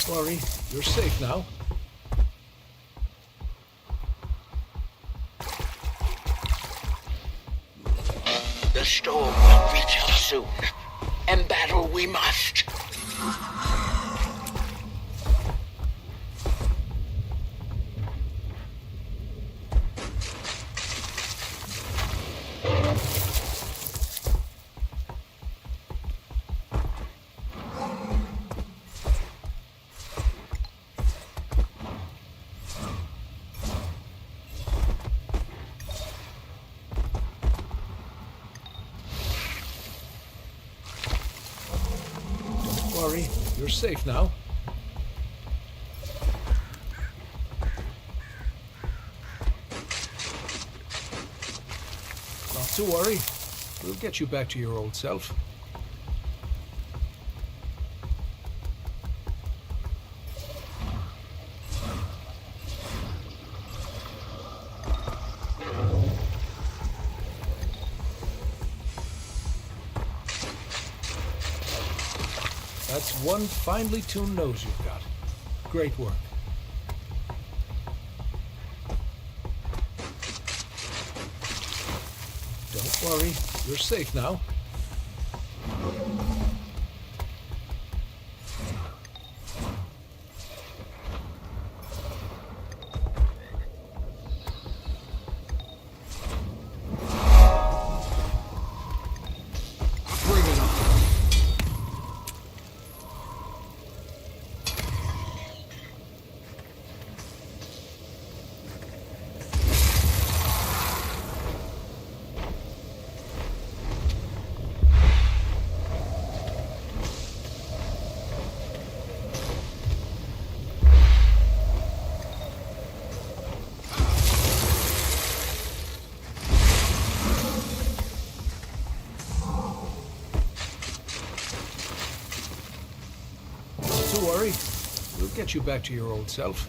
Worry, you're safe now. The storm will reach us soon. Embattle we must. Worry, you're safe now. Not to worry. We'll get you back to your old self. That's one finely tuned nose you've got. Great work. Don't worry, you're safe now. Bring it on. Not to worry. We'll get you back to your old self.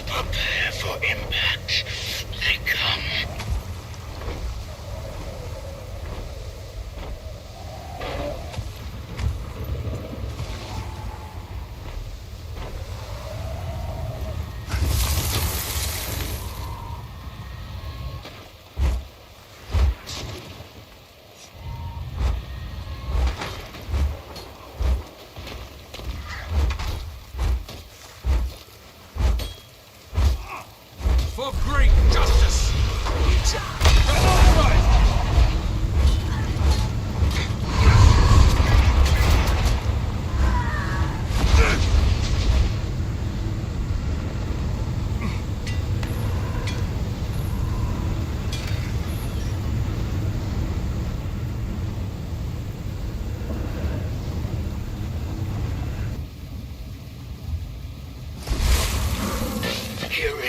Prepare for impact. They come. For great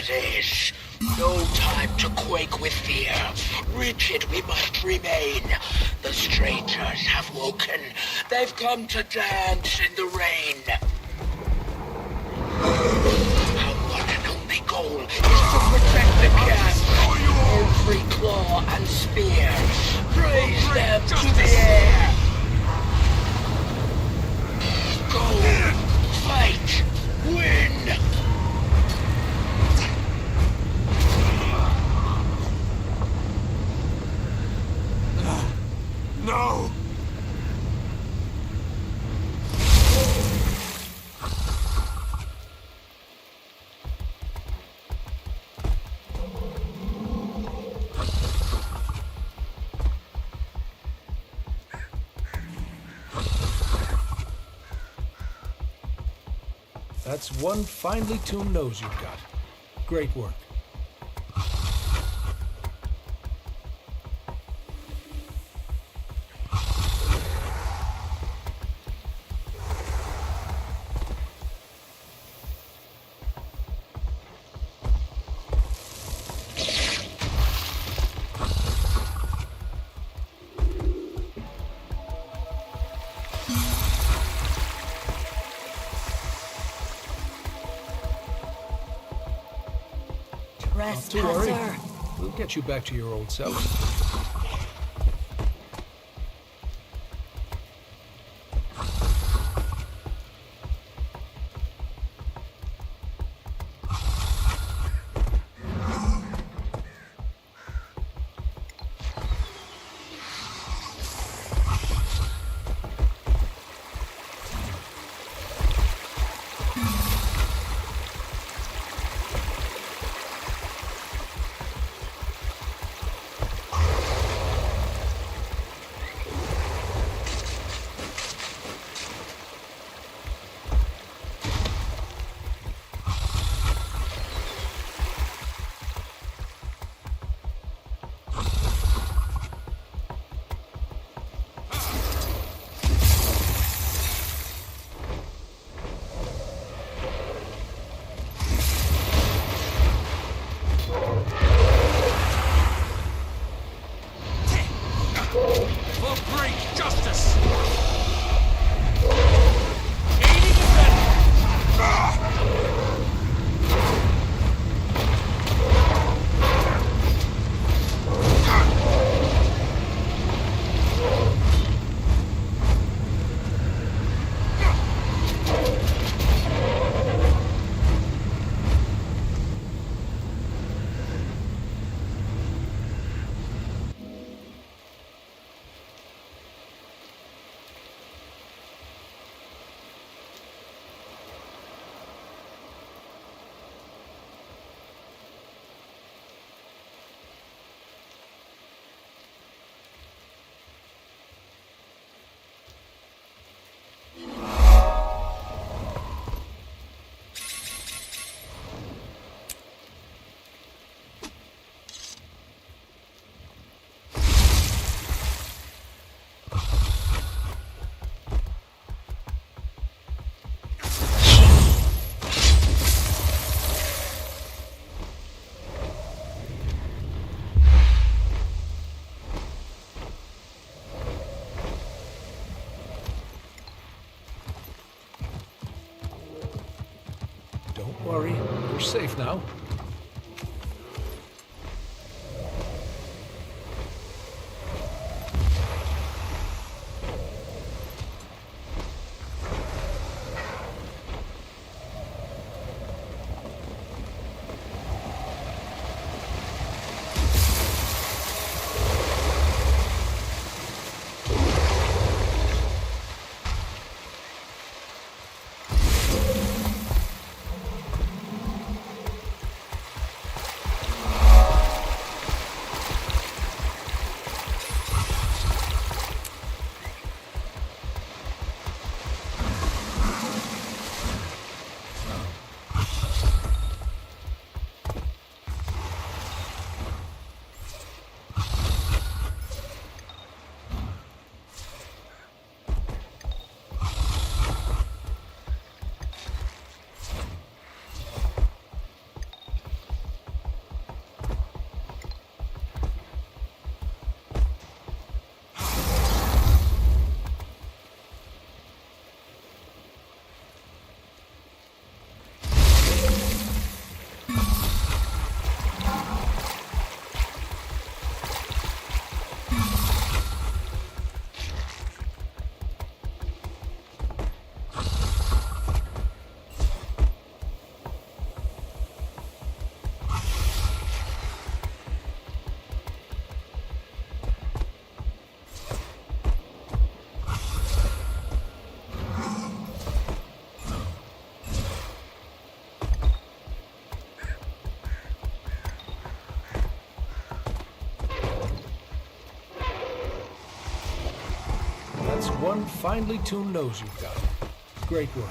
as is. No time to quake with fear. Rigid we must remain. The strangers have woken. They've come to dance in the rain. Our one and only goal is to protect the camp. Every claw and spear. Raise them to the air. Go. Fight. Win. No! That's one finely tuned nose you've got. Great work. Not to worry. We'll get you back to your old self. Don't worry, you're safe now. one finely tuned nose you've got. Great work.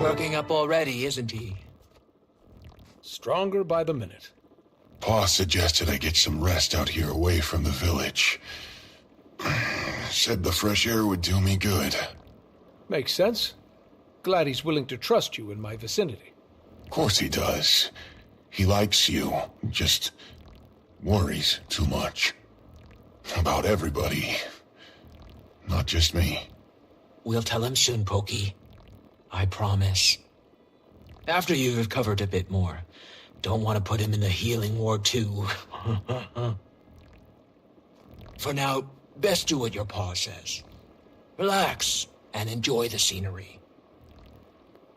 Working up already, isn't he? Stronger by the minute. Pa suggested I get some rest out here away from the village. Said the fresh air would do me good. Makes sense. Glad he's willing to trust you in my vicinity. Of course he does. He likes you, just worries too much. About everybody. Not just me. We'll tell him soon, Pokey. I promise. After you've recovered a bit more. Don't want to put him in the healing ward, too. For now, best do what your pa says. Relax and enjoy the scenery.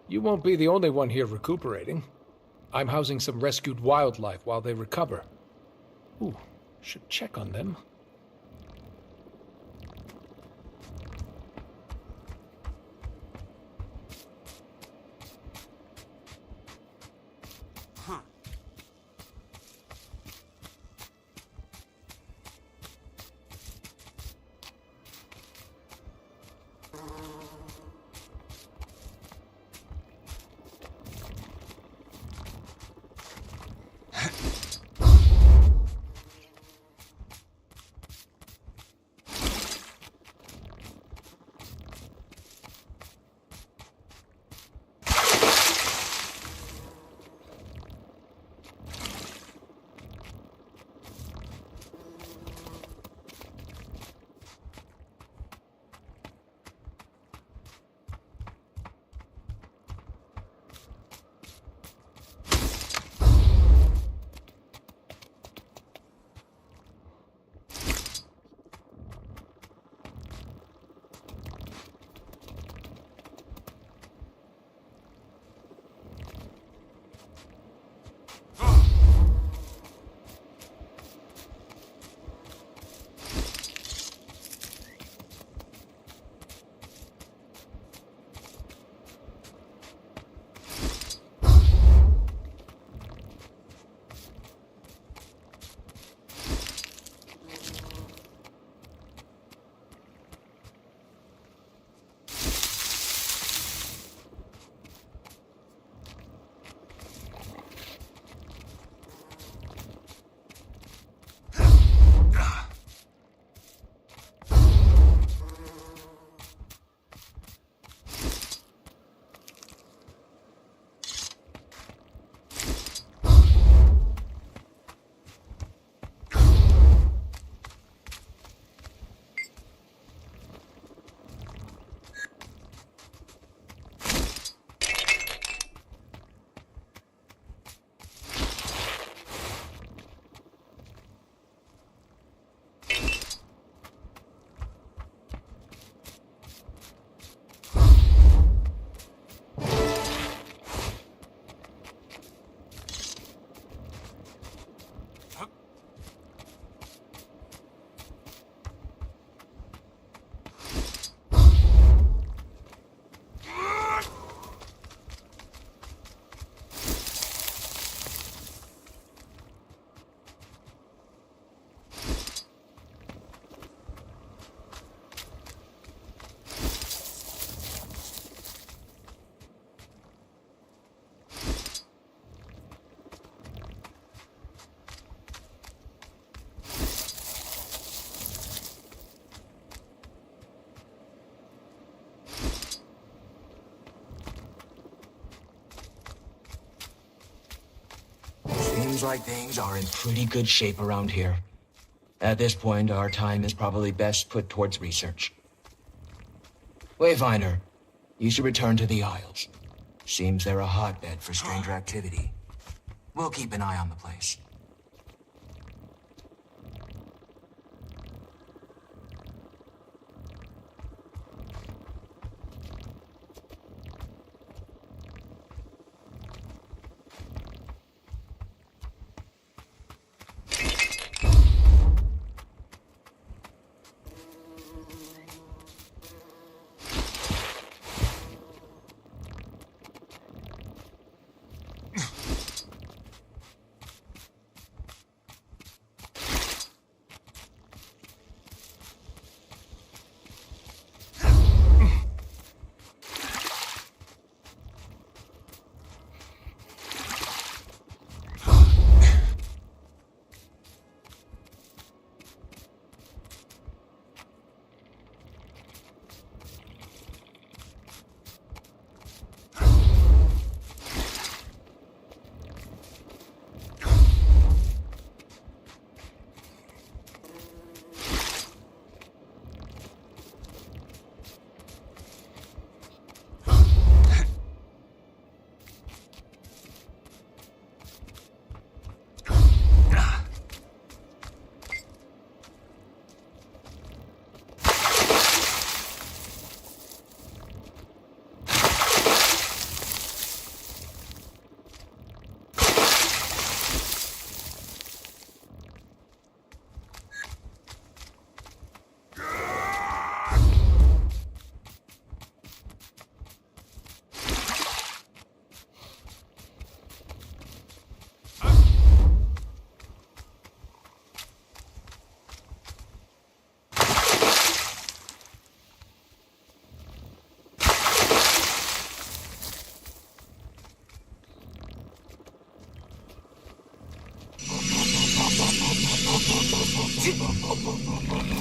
You won't be the only one here recuperating. I'm housing some rescued wildlife while they recover. Ooh, should check on them. Seems like things are in pretty good shape around here. At this point, our time is probably best put towards research. Wayfinder, you should return to the Isles. Seems they're a hotbed for stranger activity. We'll keep an eye on the place.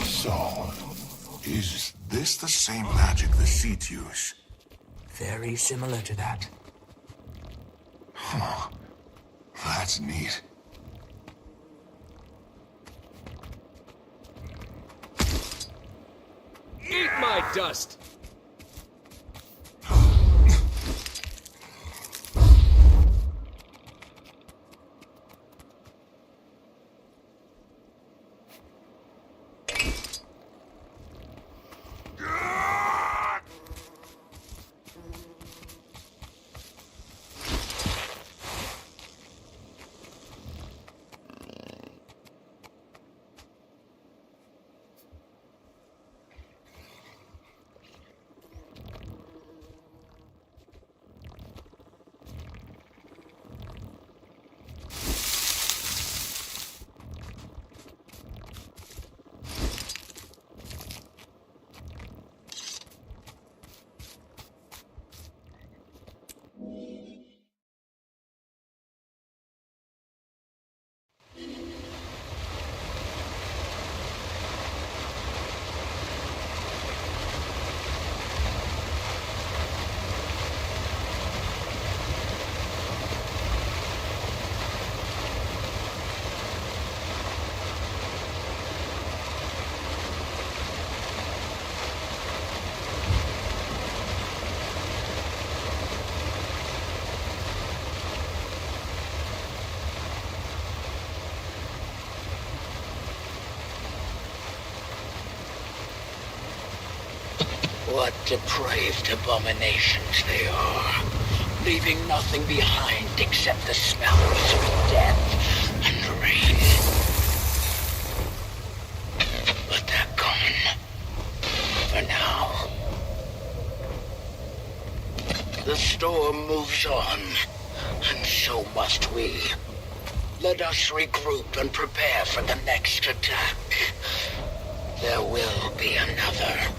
So, is this the same magic the Seeds use? Very similar to that. Huh. That's neat. Eat my dust! What depraved abominations they are, leaving nothing behind except the smells of death and rain. But they're gone. For now. The storm moves on, and so must we. Let us regroup and prepare for the next attack. There will be another.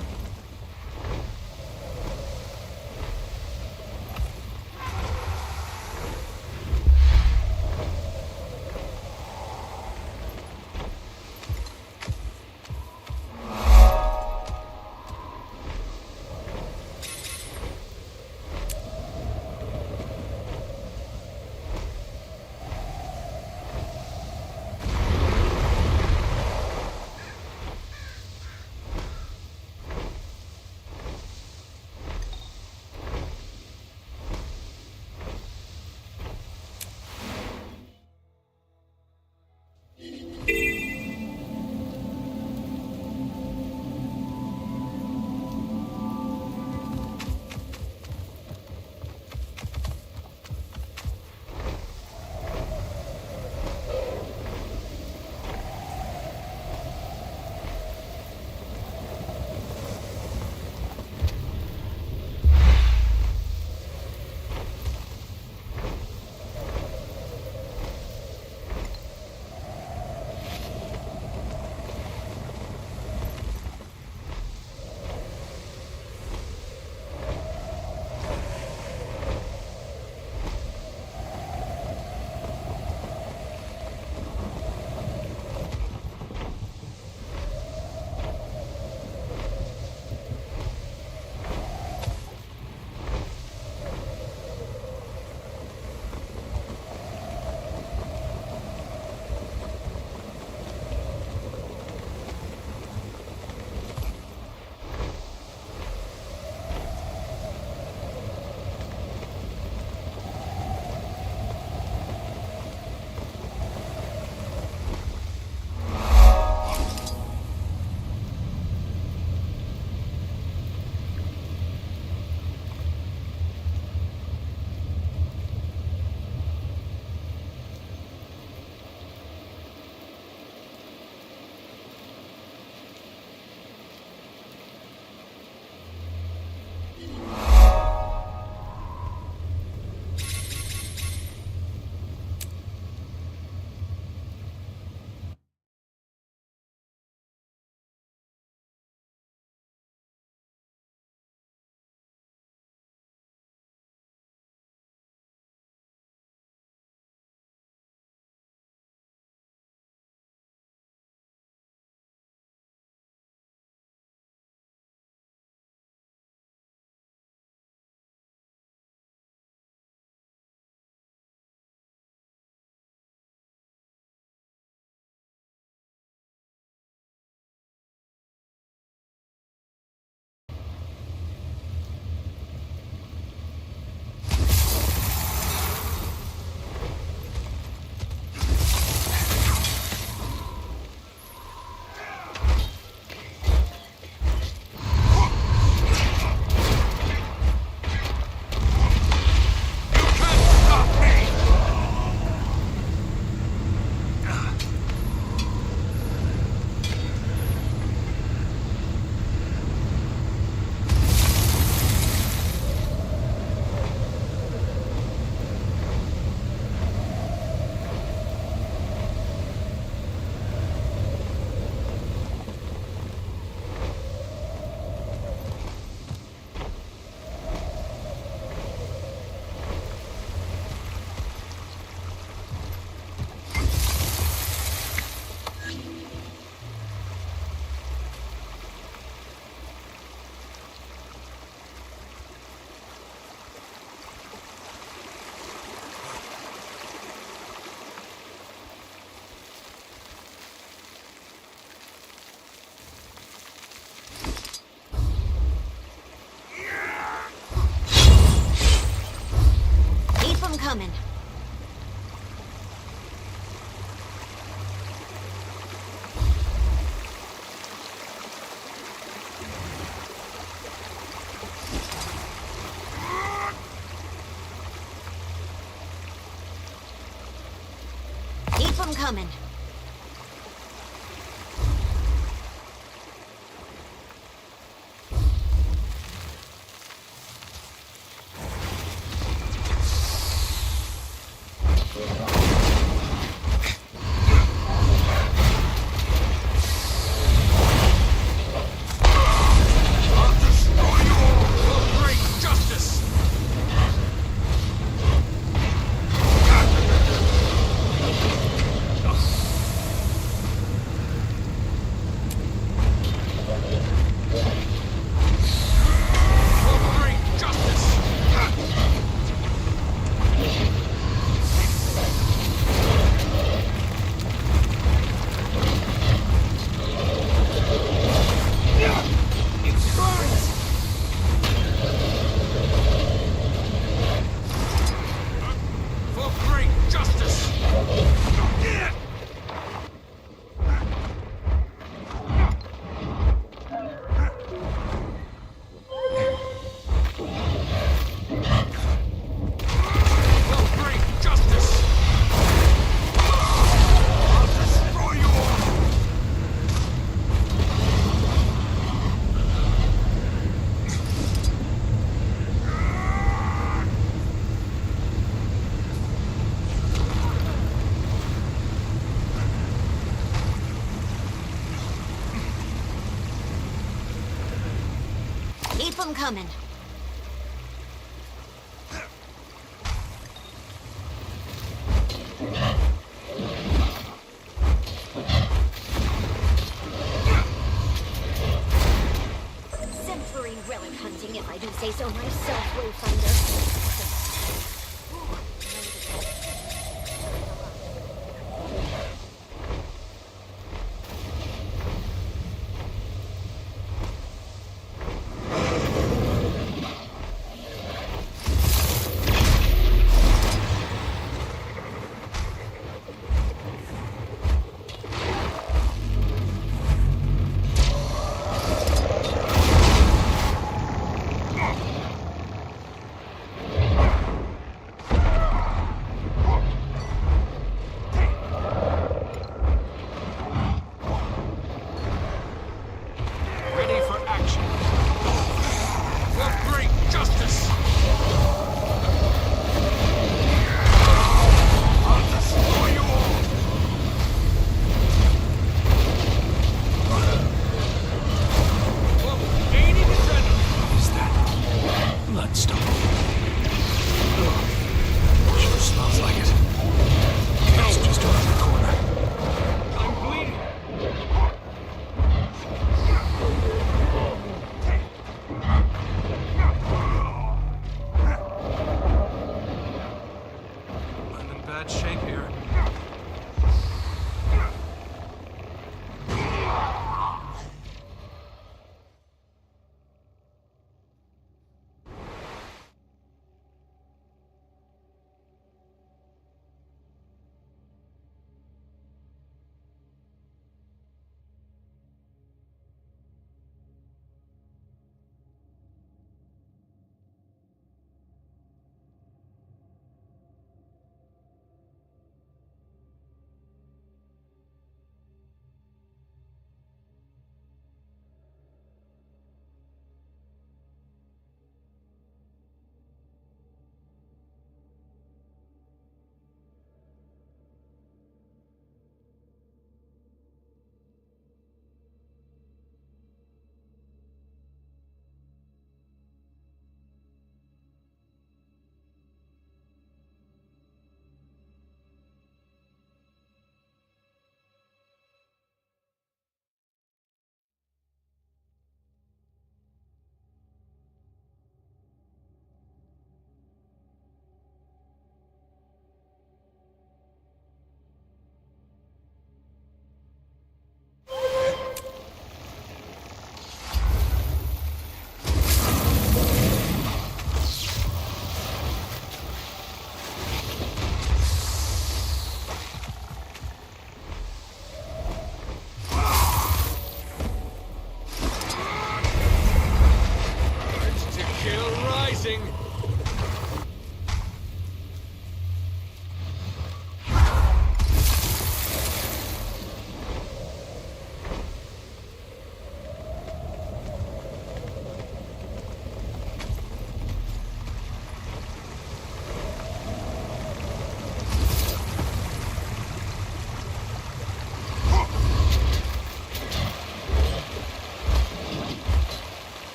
coming. Keep them coming. Century relic hunting, if I do say so myself, Wayfinder.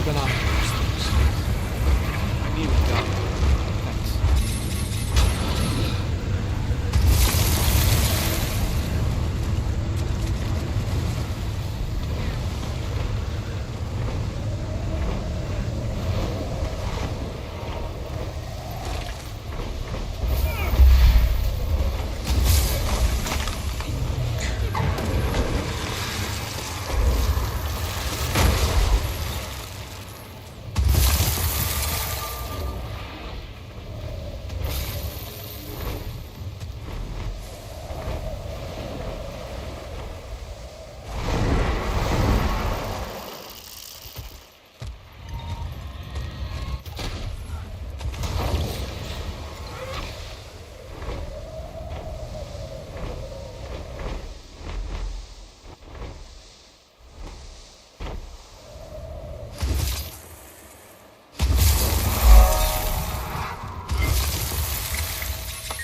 keep an eye on those things. I need a gun. Thanks.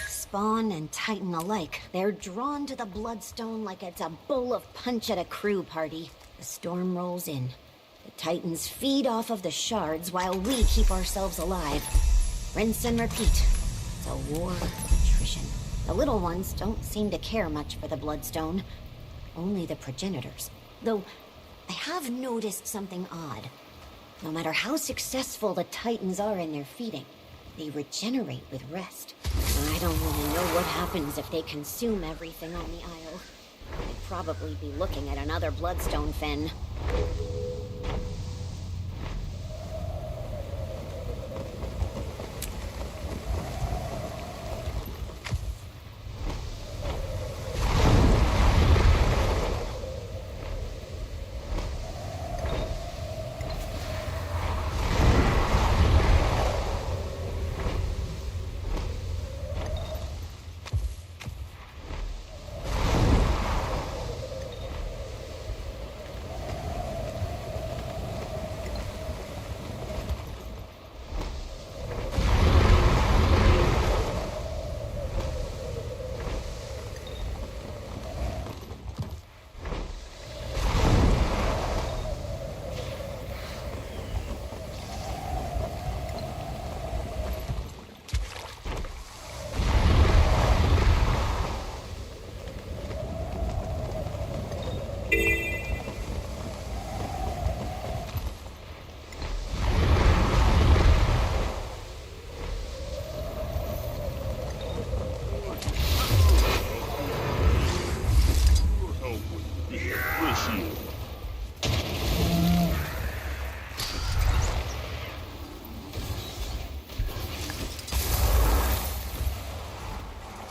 Spawn and Titan alike, they're drawn to the Bloodstone like it's a bowl of punch at a crew party. The storm rolls in. The Titans feed off of the shards while we keep ourselves alive. Rinse and repeat. It's a war of attrition. The little ones don't seem to care much for the Bloodstone. Only the progenitors. Though, I have noticed something odd. No matter how successful the Titans are in their feeding, they regenerate with rest. I don't really know what happens if they consume everything on the Isle. I'd probably be looking at another Bloodstone fin.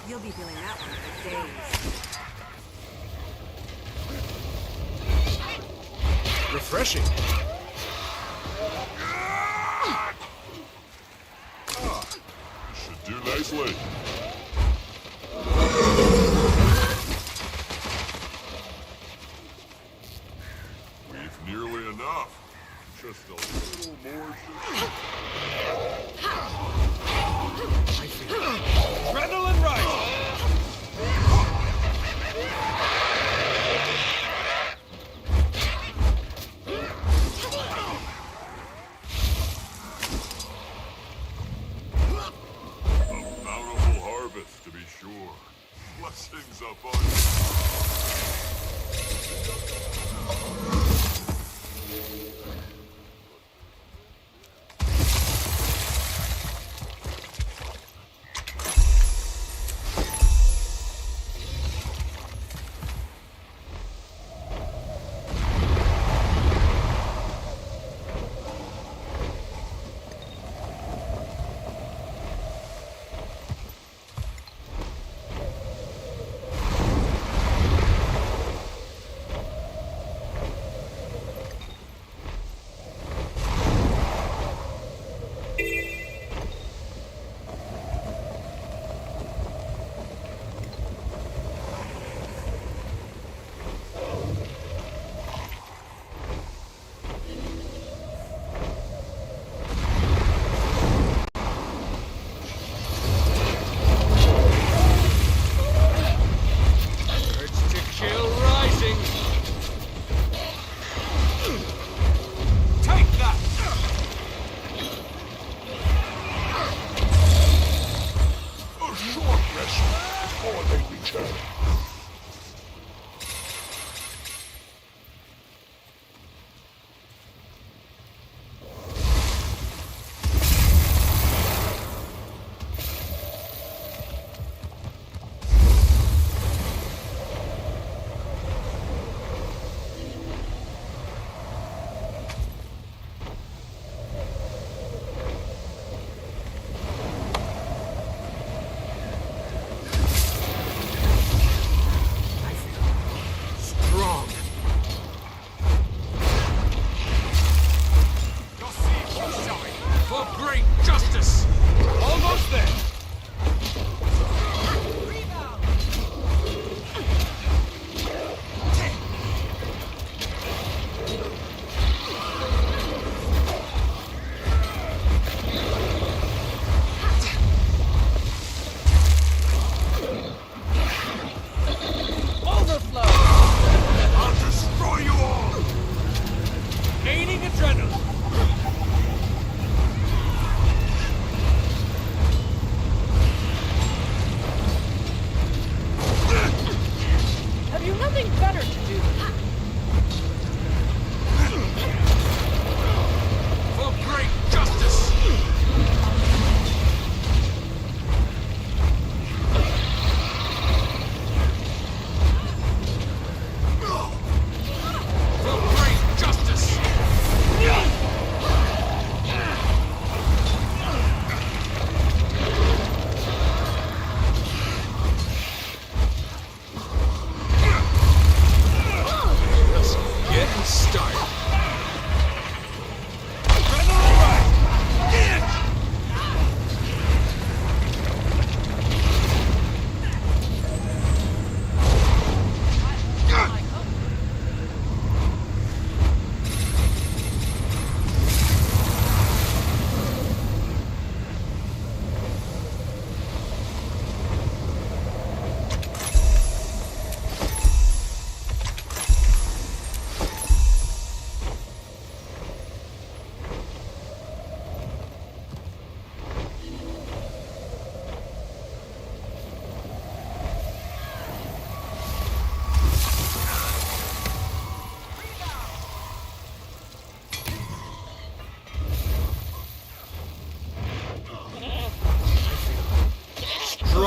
You'll be feeling that one for days. Refreshing. Should do nicely. We've nearly enough. Just a little more sugar. Adrenaline rush! A bountiful harvest, to be sure. Blessings upon you.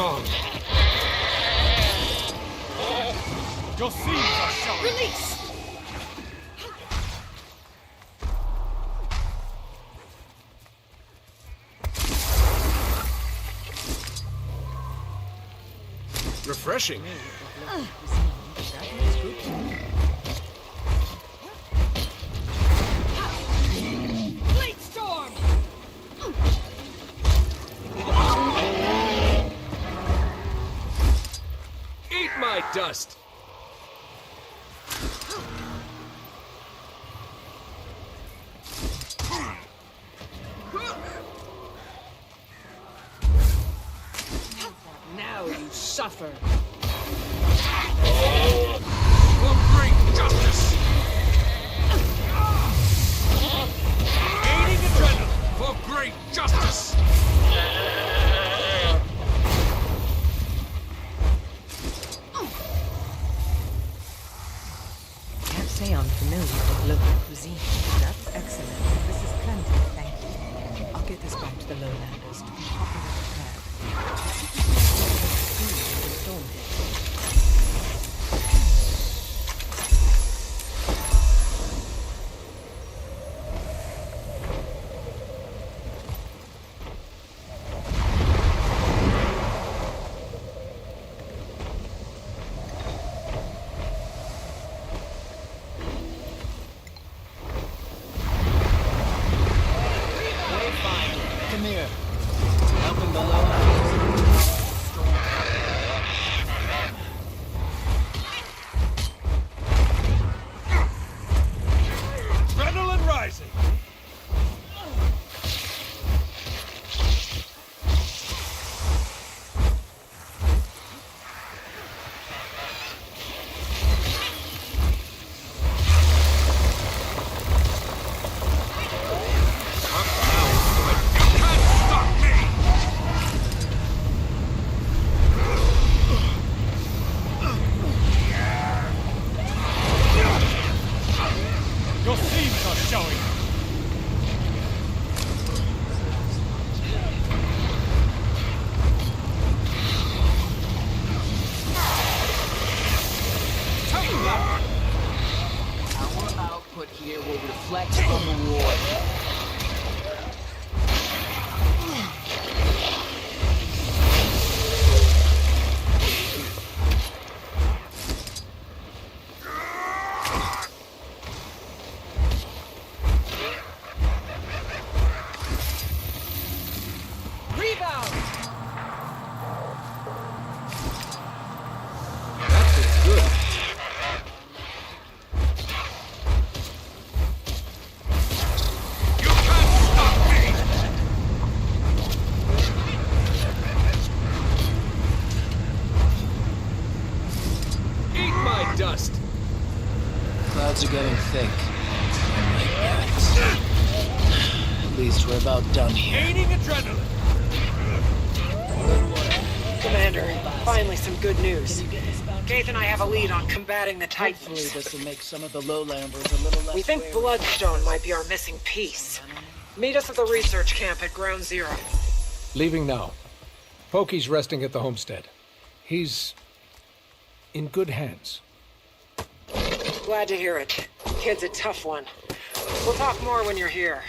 strong. Your seams are showing. Release! Refreshing. Blade storm! Eat my dust. Now you suffer. For great justice. Aiding adrenaline for great justice. Can't say I'm familiar with local cuisine. That's excellent. This is plenty, thank you. I'll get this back to the lowlanders to be properly prepared. Come here. Helping the lowlanders. Adrenaline rising. Your seams are showing. Our output here will reflect on the war. Rebound! That feels good. You can't stop me! Eat my dust. Clouds are getting thick. At least we're about done here. Aiding adrenaline. Commander, finally some good news. Gaith and I have a lead on combating the Hopefully Titans. this will make some of the lowlanders a little less We think wary. Bloodstone might be our missing piece. Meet us at the research camp at Ground Zero. Leaving now. Pokey's resting at the homestead. He's in good hands. Glad to hear it. Kid's a tough one. We'll talk more when you're here.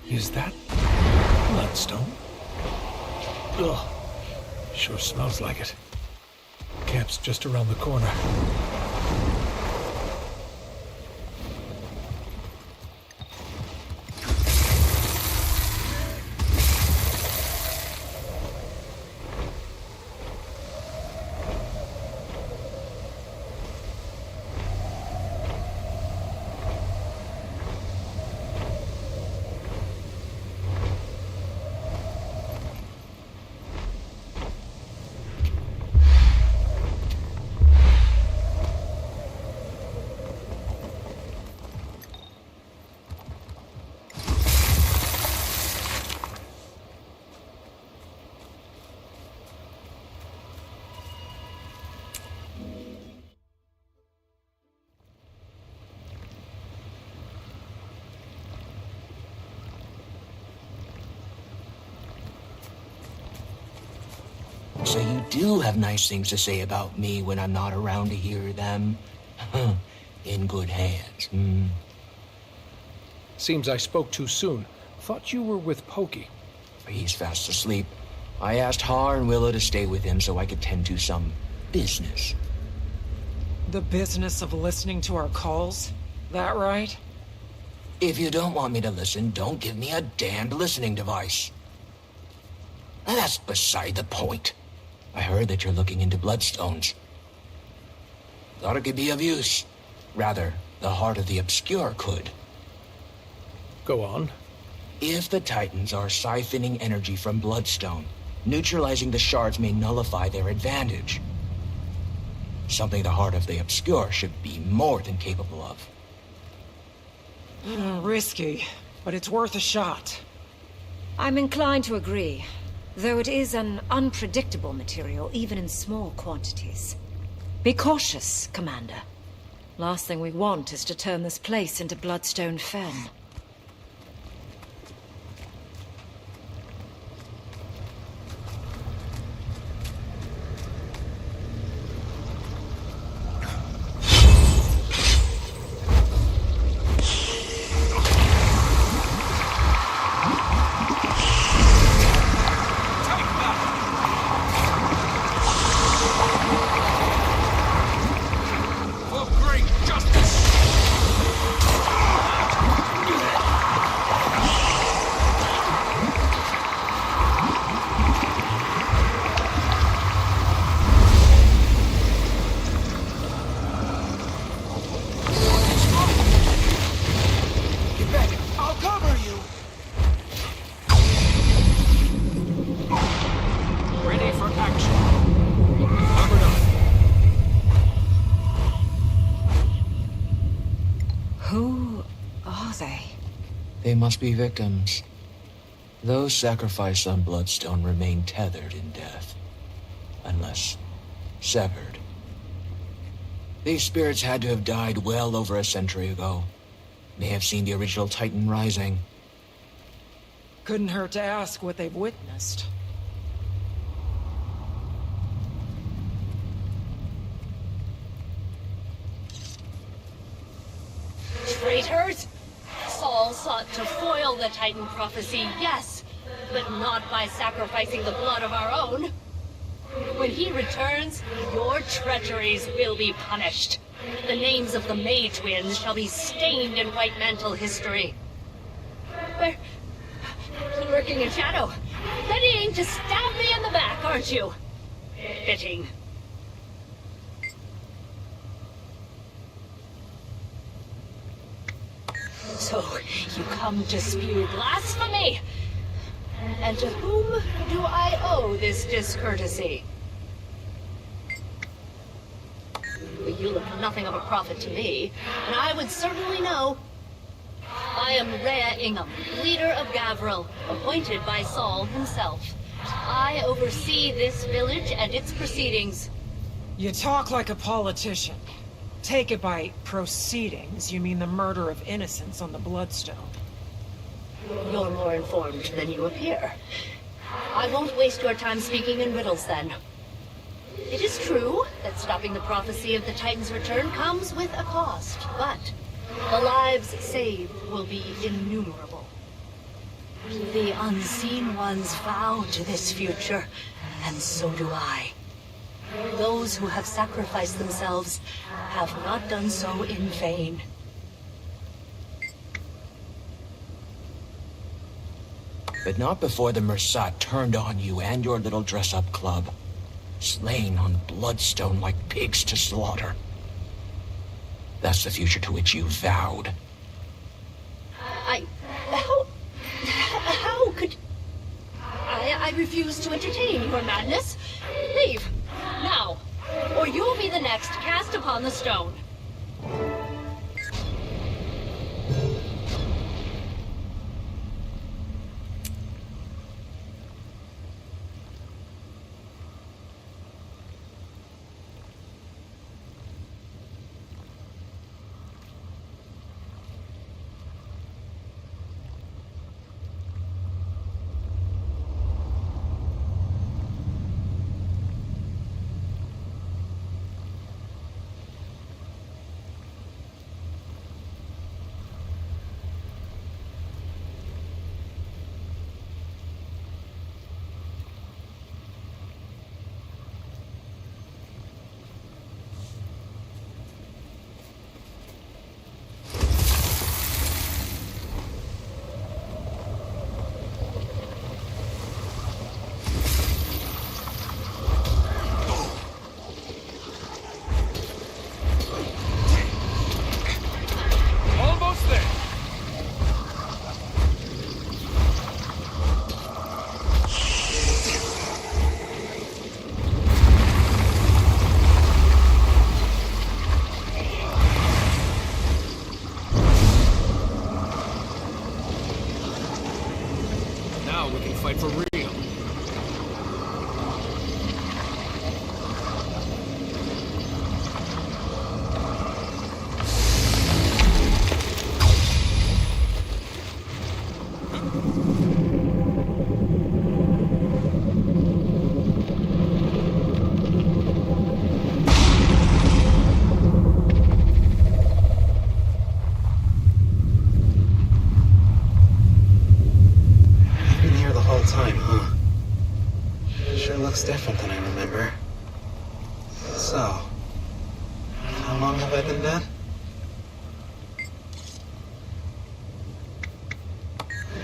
Is that bloodstone? Ugh. Sure smells like it. Camp's just around the corner. So you do have nice things to say about me when I'm not around to hear them? In good hands, Seems I spoke too soon. Thought you were with Pokey. He's fast asleep. I asked Har and Willow to stay with him so I could tend to some business. The business of listening to our calls? That right? If you don't want me to listen, don't give me a damned listening device. And that's beside the point. I heard that you're looking into bloodstones. Thought it could be of use. Rather, the Heart of the Obscure could. Go on. If the Titans are siphoning energy from Bloodstone, neutralizing the shards may nullify their advantage. Something the Heart of the Obscure should be more than capable of. Risky, but it's worth a shot. I'm inclined to agree, though it is an unpredictable material, even in small quantities. Be cautious, Commander. Last thing we want is to turn this place into Bloodstone Fen. They must be victims. Those sacrificed on Bloodstone remain tethered in death. Unless severed. These spirits had to have died well over a century ago. May have seen the original Titan rising. Couldn't hurt to ask what they've witnessed. Traitors! Saul sought to foil the Titan prophecy, yes, but not by sacrificing the blood of our own. When he returns, your treacheries will be punished. The names of the May twins shall be stained in White Mantle history. We're lurking in shadow, readying to stab me in the back, aren't you? Fitting. So, you come to spew blasphemy? And to whom do I owe this discourtesy? You look nothing of a prophet to me, and I would certainly know. I am Rhea Ingham, leader of Gavril, appointed by Saul himself. I oversee this village and its proceedings. You talk like a politician. Take it by proceedings, you mean the murder of innocents on the Bloodstone. You're more informed than you appear. I won't waste your time speaking in riddles, then. It is true that stopping the prophecy of the Titan's return comes with a cost, but the lives saved will be innumerable. The Unseen Ones vow to this future, and so do I. Those who have sacrificed themselves have not done so in vain. But not before the Mersat turned on you and your little dress-up club. Slain on Bloodstone like pigs to slaughter. That's the future to which you vowed. How could... I refuse to entertain your madness. Leave, now, or you'll be the next cast upon the stone. different than I remember. So, how long have I been dead?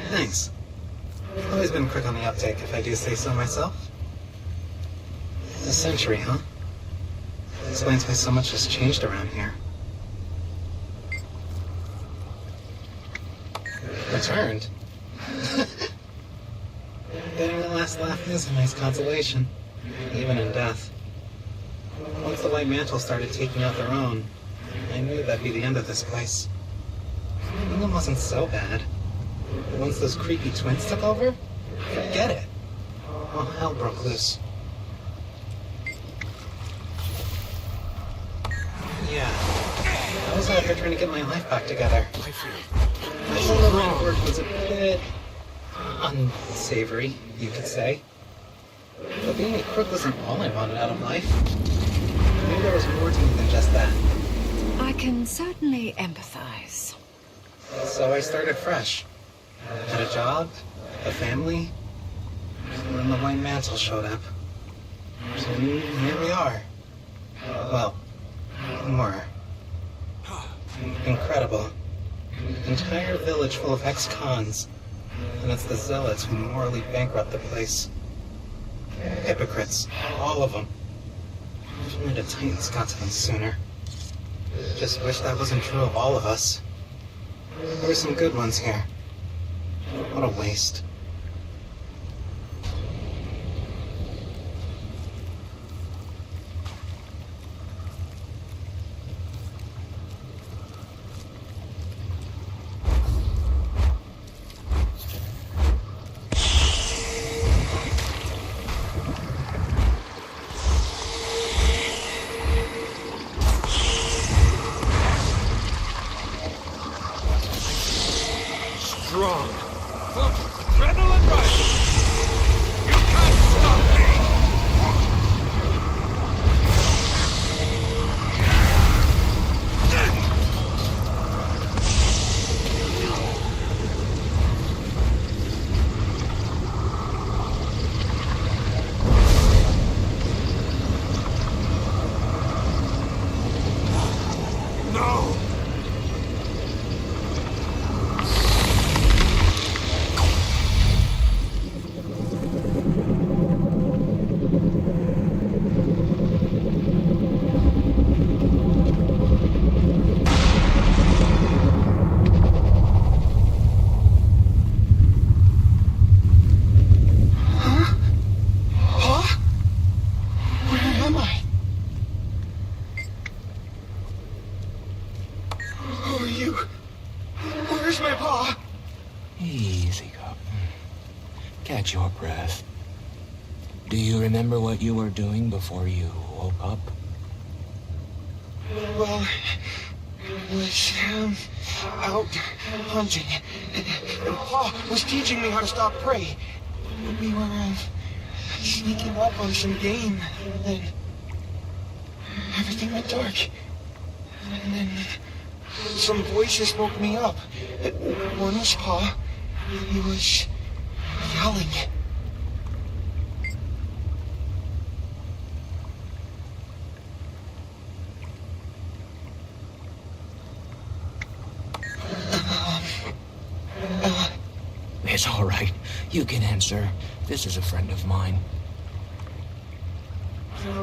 Thanks. I've always been quick on the uptake, if I do say so myself. A century, huh? Explains why so much has changed around here. Returned? Getting the last laugh is a nice consolation, even in death. Once the White Mantle started taking out their own, I knew that'd be the end of this place. England wasn't so bad. But once those creepy twins took over, forget it. All hell broke loose. Yeah, I was out here trying to get my life back together. I thought the line of work was a bit unsavory, you could say. But being a crook wasn't all I wanted out of life. Maybe there was more to me than just that. I can certainly empathize. So I started fresh. Had a job, a family, and then the White Mantle showed up. So here we are. Well, more. Incredible. Entire village full of ex-cons. And it's the zealots who morally bankrupt the place. Hypocrites, all of them. If only the Titans got to them sooner. Just wish that wasn't true of all of us. There were some good ones here. What a waste. Strong. Adrenaline rising. You can't stop me. No. Easy, Cop. Catch your breath. Do you remember what you were doing before you woke up? Well, I was out hunting, and Pa was teaching me how to stalk prey. We were sneaking up on some game, and then everything went dark. And then some voices woke me up. One was Pa. He was yelling. It's all right. You can answer. This is a friend of mine.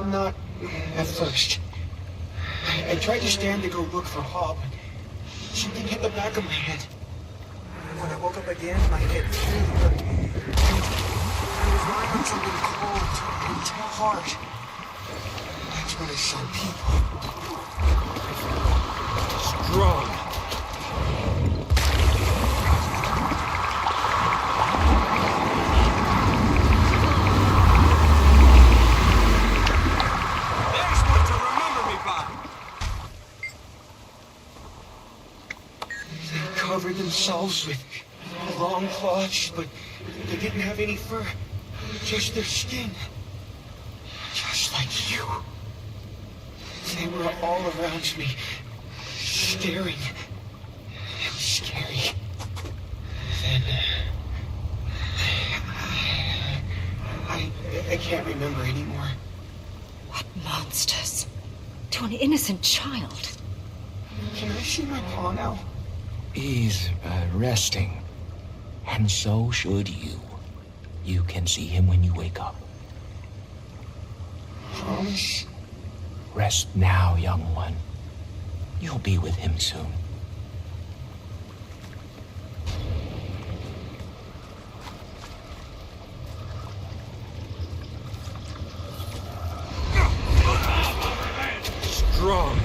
Not at first. I tried to stand to go look for Pa, but something hit the back of my head. When I woke up again, my head flew. I was lying on something cold and hard. That's when I saw people. Strong. There's one to remember me by. They covered themselves with long cloths, but they didn't have any fur. Just their skin. Just like you. They were all around me, staring. It was scary. Then I can't remember anymore. What monsters? To an innocent child. Can I see my paw now? He's resting. And so should you. You can see him when you wake up. Promise? Rest now, young one. You'll be with him soon. Strong.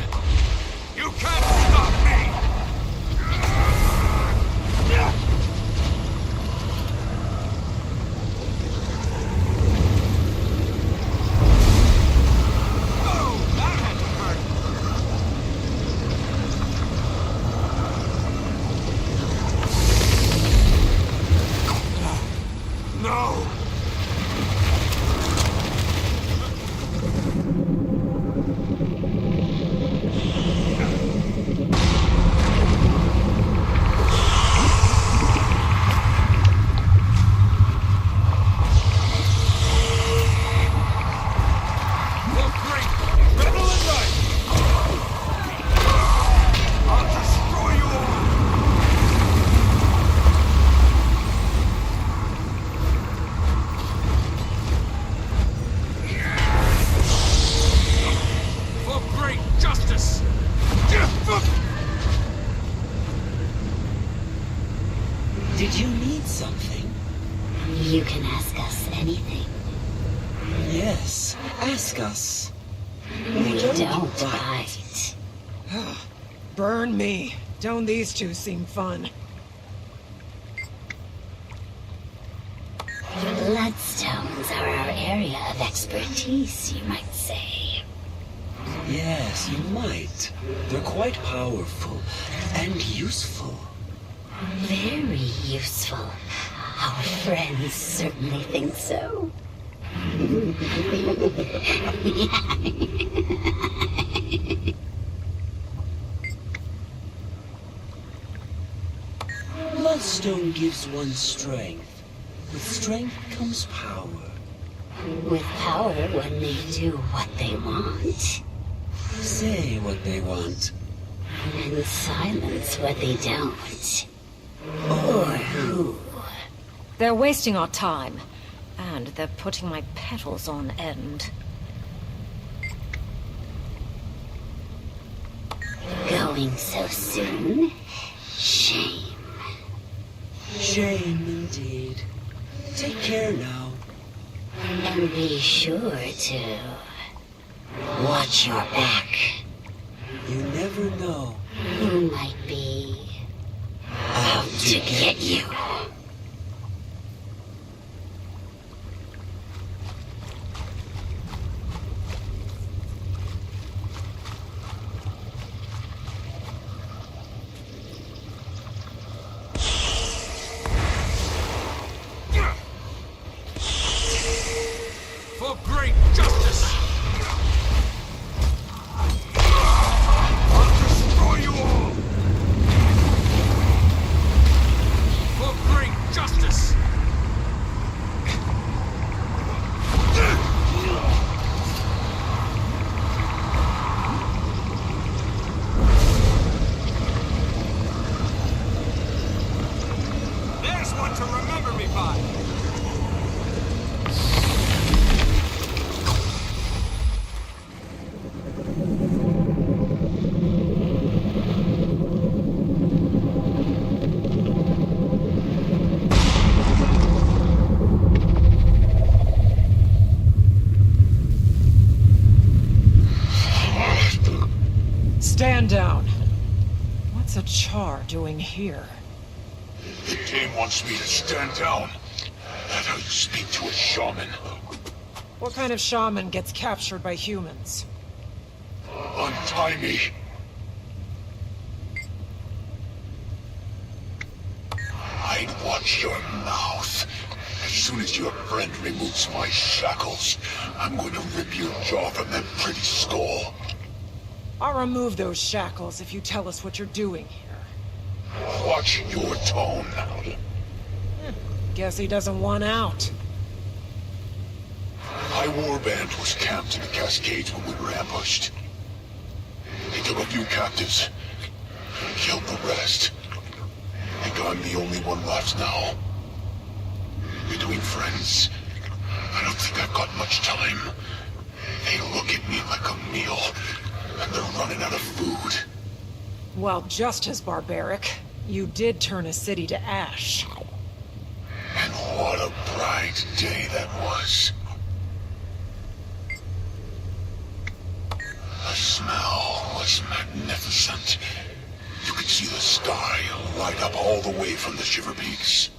You can't stop me! No! Did you need something? You can ask us anything. Yes, ask us. We don't bite. Burn me. Don't these two seem fun? Bloodstones are our area of expertise, you might say. Yes, you might. They're quite powerful and useful. Very useful. Our friends certainly think so. Bloodstone gives one strength. With strength comes power. With power, one may do what they want. Say what they want. And silence what they don't. Or who. They're wasting our time. And they're putting my petals on end. Going so soon? Shame. Shame indeed. Take care now. And be sure to watch your back. You never know who might be out to get you. For great justice! I'll destroy you all! For great justice! There's one to remember me by! Stand down. What's a Char doing here? The team wants me to stand down. That's how you speak to a shaman. What kind of shaman gets captured by humans? Untie me. I'd watch your mouth. As soon as your friend removes my shackles, I'm going to rip your jaw from that pretty skull. I'll remove those shackles if you tell us what you're doing here. Watch your tone. Guess he doesn't want out. High Warband was camped in the Cascades when we were ambushed. They took a few captives, killed the rest. I think I'm the only one left now. Between friends, I don't think I've got much time. They look at me like a meal, and they're running out of food. Well, just as barbaric. You did turn a city to ash. And what a bright day that was. The smell was magnificent. You could see the sky light up all the way from the Shiver Peaks.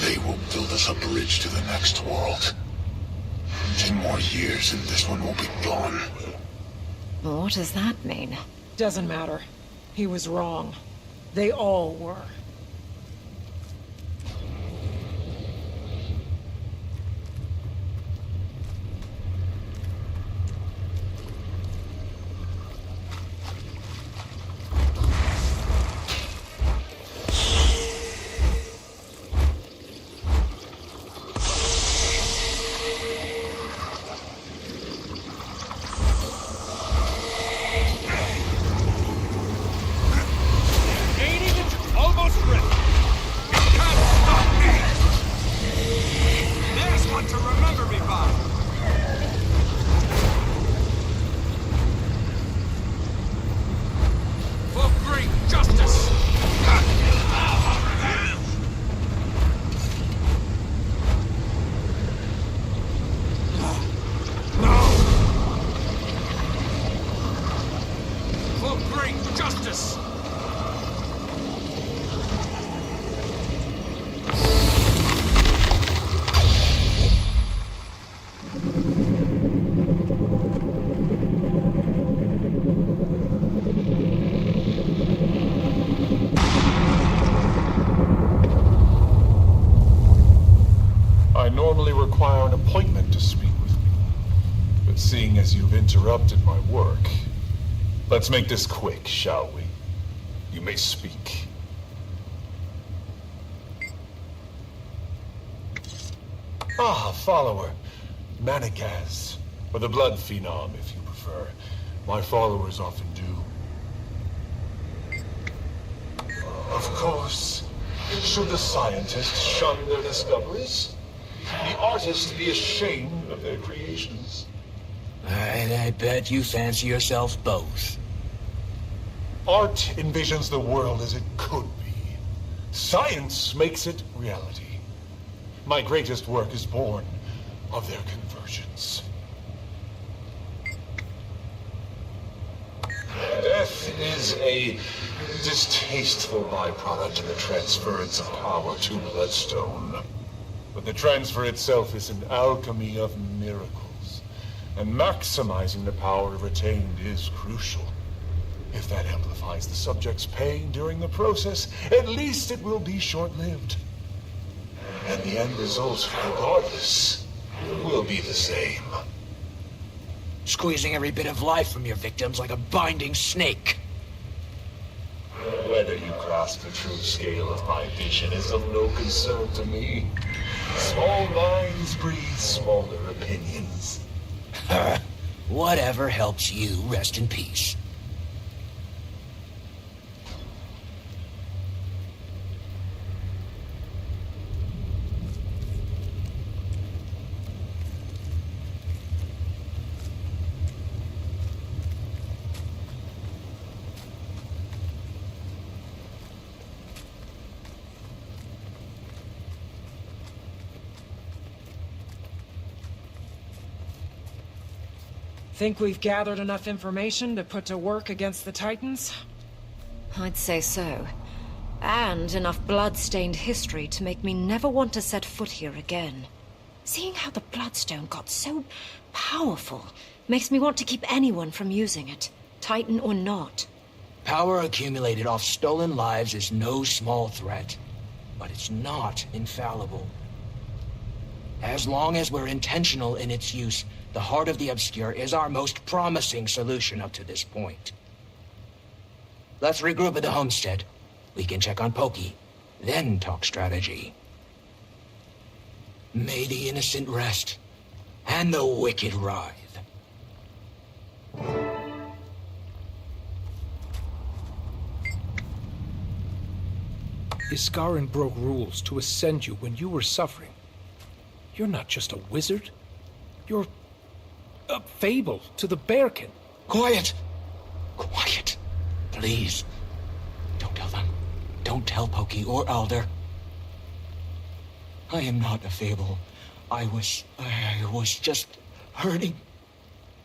They will build us a bridge to the next world. 10 more years and this one will be gone. What does that mean? Doesn't matter. He was wrong. They all were. Interrupted my work. Let's make this quick, shall we? You may speak. Ah, follower. Managaz. Or the Blood Phenom, if you prefer. My followers often do. Of course, should the scientists shun their discoveries, the artists be ashamed of their creations. I bet you fancy yourselves both. Art envisions the world as it could be. Science makes it reality. My greatest work is born of their convergence. Death is a distasteful byproduct of the transference of power to Bloodstone. But the transfer itself is an alchemy of miracles. And maximizing the power retained is crucial. If that amplifies the subject's pain during the process, at least it will be short-lived. And the end result, regardless, will be the same. Squeezing every bit of life from your victims like a binding snake. Whether you grasp the true scale of my vision is of no concern to me. Small minds breathe smaller opinions. Whatever helps you rest in peace. Think we've gathered enough information to put to work against the Titans? I'd say so. And enough blood-stained history to make me never want to set foot here again. Seeing how the Bloodstone got so powerful makes me want to keep anyone from using it, Titan or not. Power accumulated off stolen lives is no small threat, but it's not infallible. As long as we're intentional in its use, the Heart of the Obscure is our most promising solution up to this point. Let's regroup at the homestead. We can check on Pokey, then talk strategy. May the innocent rest, and the wicked writhe. Iskarin broke rules to ascend you when you were suffering. You're not just a wizard. You're a fable to the Bearkin. Quiet! Quiet! Please. Don't tell them. Don't tell Pokey or Alder. I am not a fable. I was just hurting.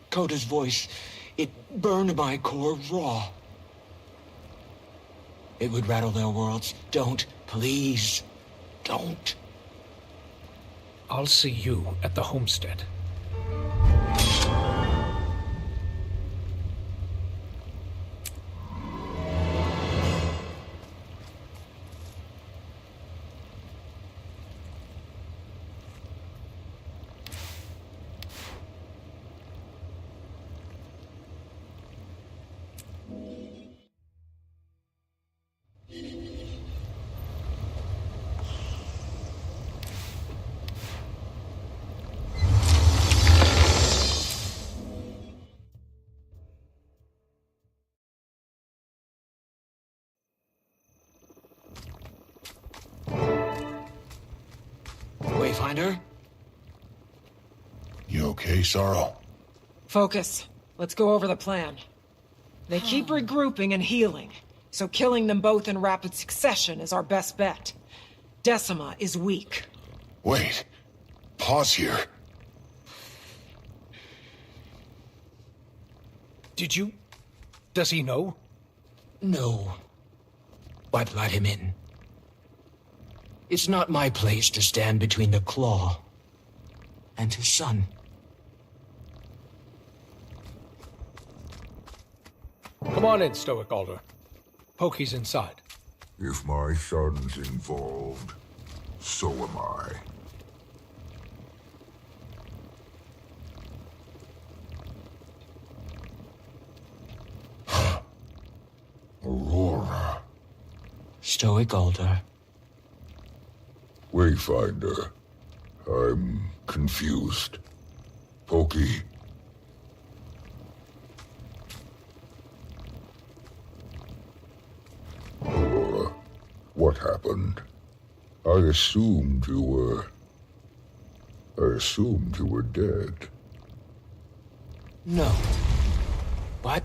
Coda's voice, it burned my core raw. It would rattle their worlds. Don't, please, don't. I'll see you at the homestead. Wayfinder? You okay, Sorrow? Focus. Let's go over the plan. They keep regrouping and healing, so killing them both in rapid succession is our best bet. Decima is weak. Wait. Pause here. Does he know? No. But let him in. It's not my place to stand between the Claw and his son. Come on in, Stoic Alder. Pokey's inside. If my son's involved, so am I. Aurora. Stoic Alder. Wayfinder. I'm confused. Pokey. Aurora, what happened? I assumed you were dead. No. But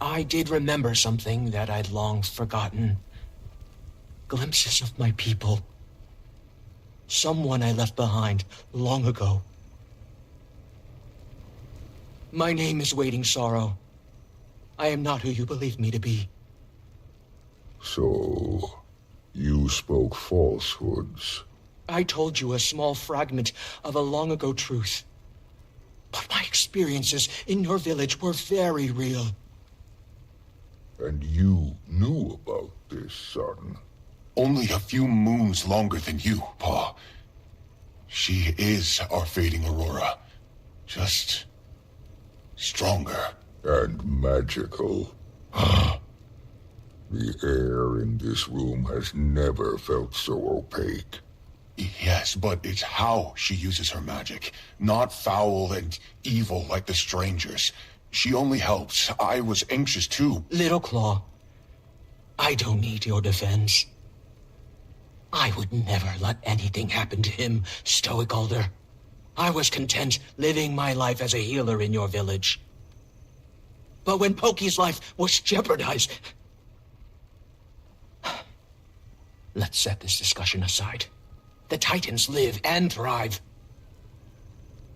I did remember something that I'd long forgotten. Glimpses of my people. Someone I left behind long ago. My name is Waiting Sorrow. I am not who you believe me to be. So, you spoke falsehoods. I told you a small fragment of a long-ago truth. But my experiences in your village were very real. And you knew about this, son? Only a few moons longer than you, Pa. She is our fading Aurora. Just stronger. And magical. The air in this room has never felt so opaque. Yes, but it's how she uses her magic. Not foul and evil like the strangers. She only helps. I was anxious too. Little Claw, I don't need your defense. I would never let anything happen to him, Stoic Alder. I was content living my life as a healer in your village. But when Pokey's life was jeopardized... Let's set this discussion aside. The Titans live and thrive.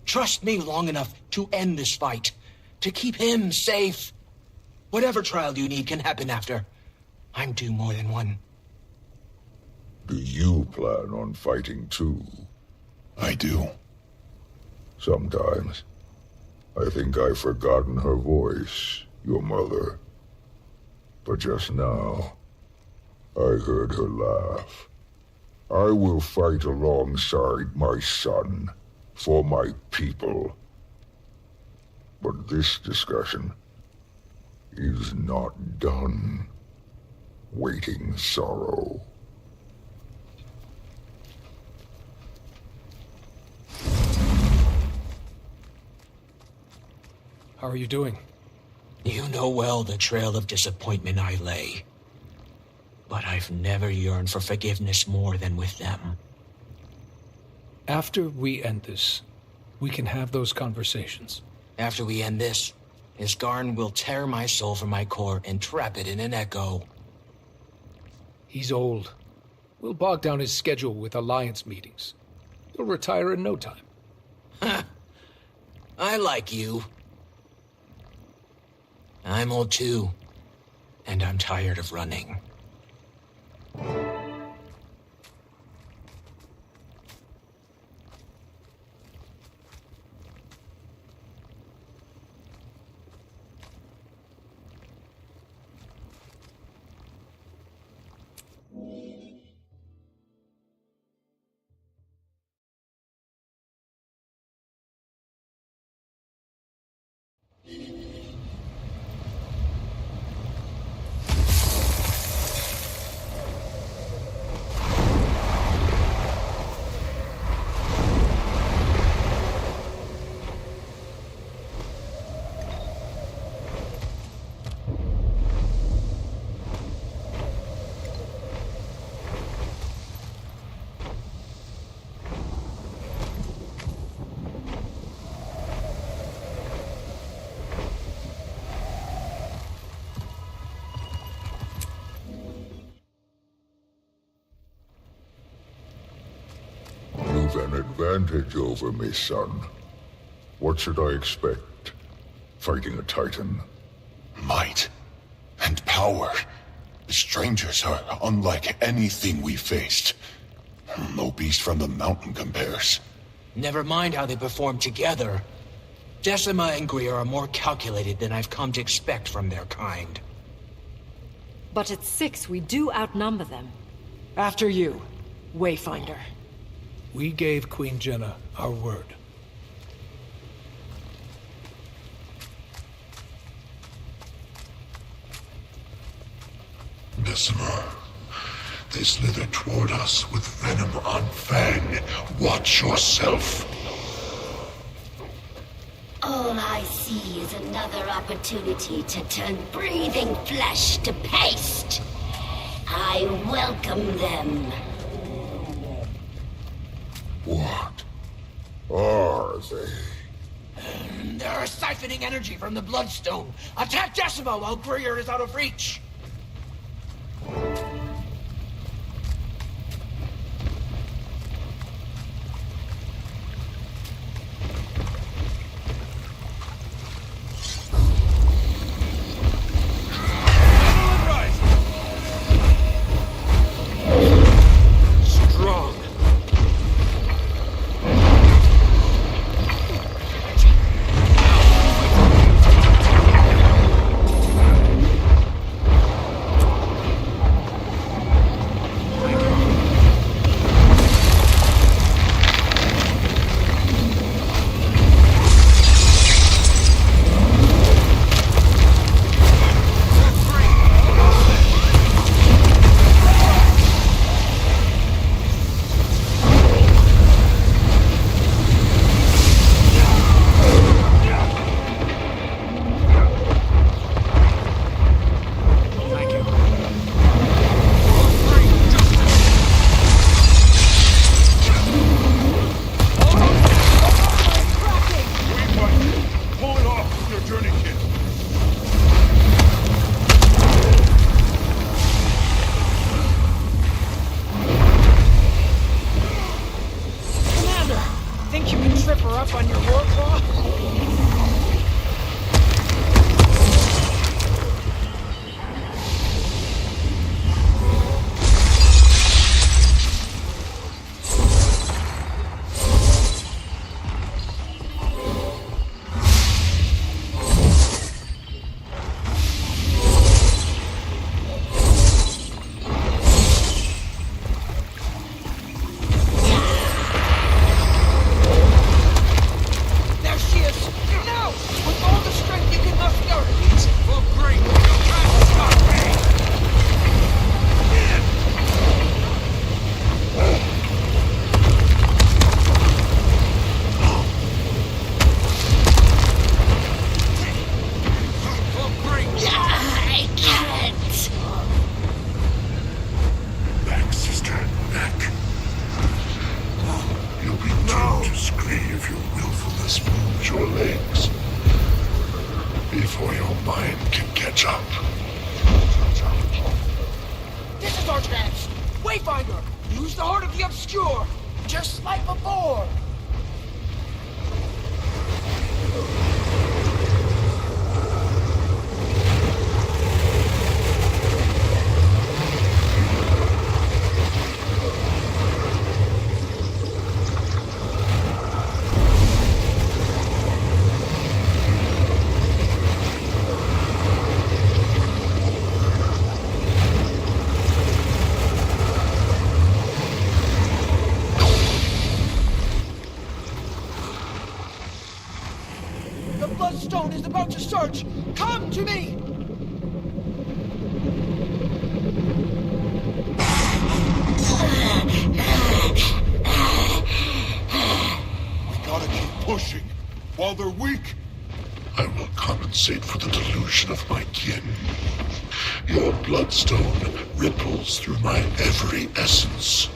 Trust me long enough to end this fight, to keep him safe. Whatever trial you need can happen after. I'm due more than one. Do you plan on fighting too? I do. Sometimes. I think I've forgotten her voice, your mother. But just now, I heard her laugh. I will fight alongside my son, for my people. But this discussion is not done. Waiting Sorrow. How are you doing? You know well the trail of disappointment I lay. But I've never yearned for forgiveness more than with them. After we end this, we can have those conversations. After we end this, Isgarn will tear my soul from my core and trap it in an echo. He's old. We'll bog down his schedule with Alliance meetings. He'll retire in no time. I like you. I'm old too, and I'm tired of running. You've an advantage over me, son. What should I expect? Fighting a Titan? Might and power. The strangers are unlike anything we faced. No beast from the mountain compares. Never mind how they perform together. Decima and Greer are more calculated than I've come to expect from their kind. But at 6, we do outnumber them. After you, Wayfinder. We gave Queen Jenna our word. Decima, they slither toward us with venom on fang. Watch yourself. All I see is another opportunity to turn breathing flesh to paste. I welcome them. What are they? They're siphoning energy from the Bloodstone. Attack Decima while Greer is out of reach. There she is! move your legs before your mind can catch up. This is our chance! Wayfinder! Use the Heart of the Obscure! Just like before! Bloodstone is about to search! Come to me! We gotta keep pushing while they're weak. I will compensate for the delusion of my kin. Your bloodstone ripples through my every essence.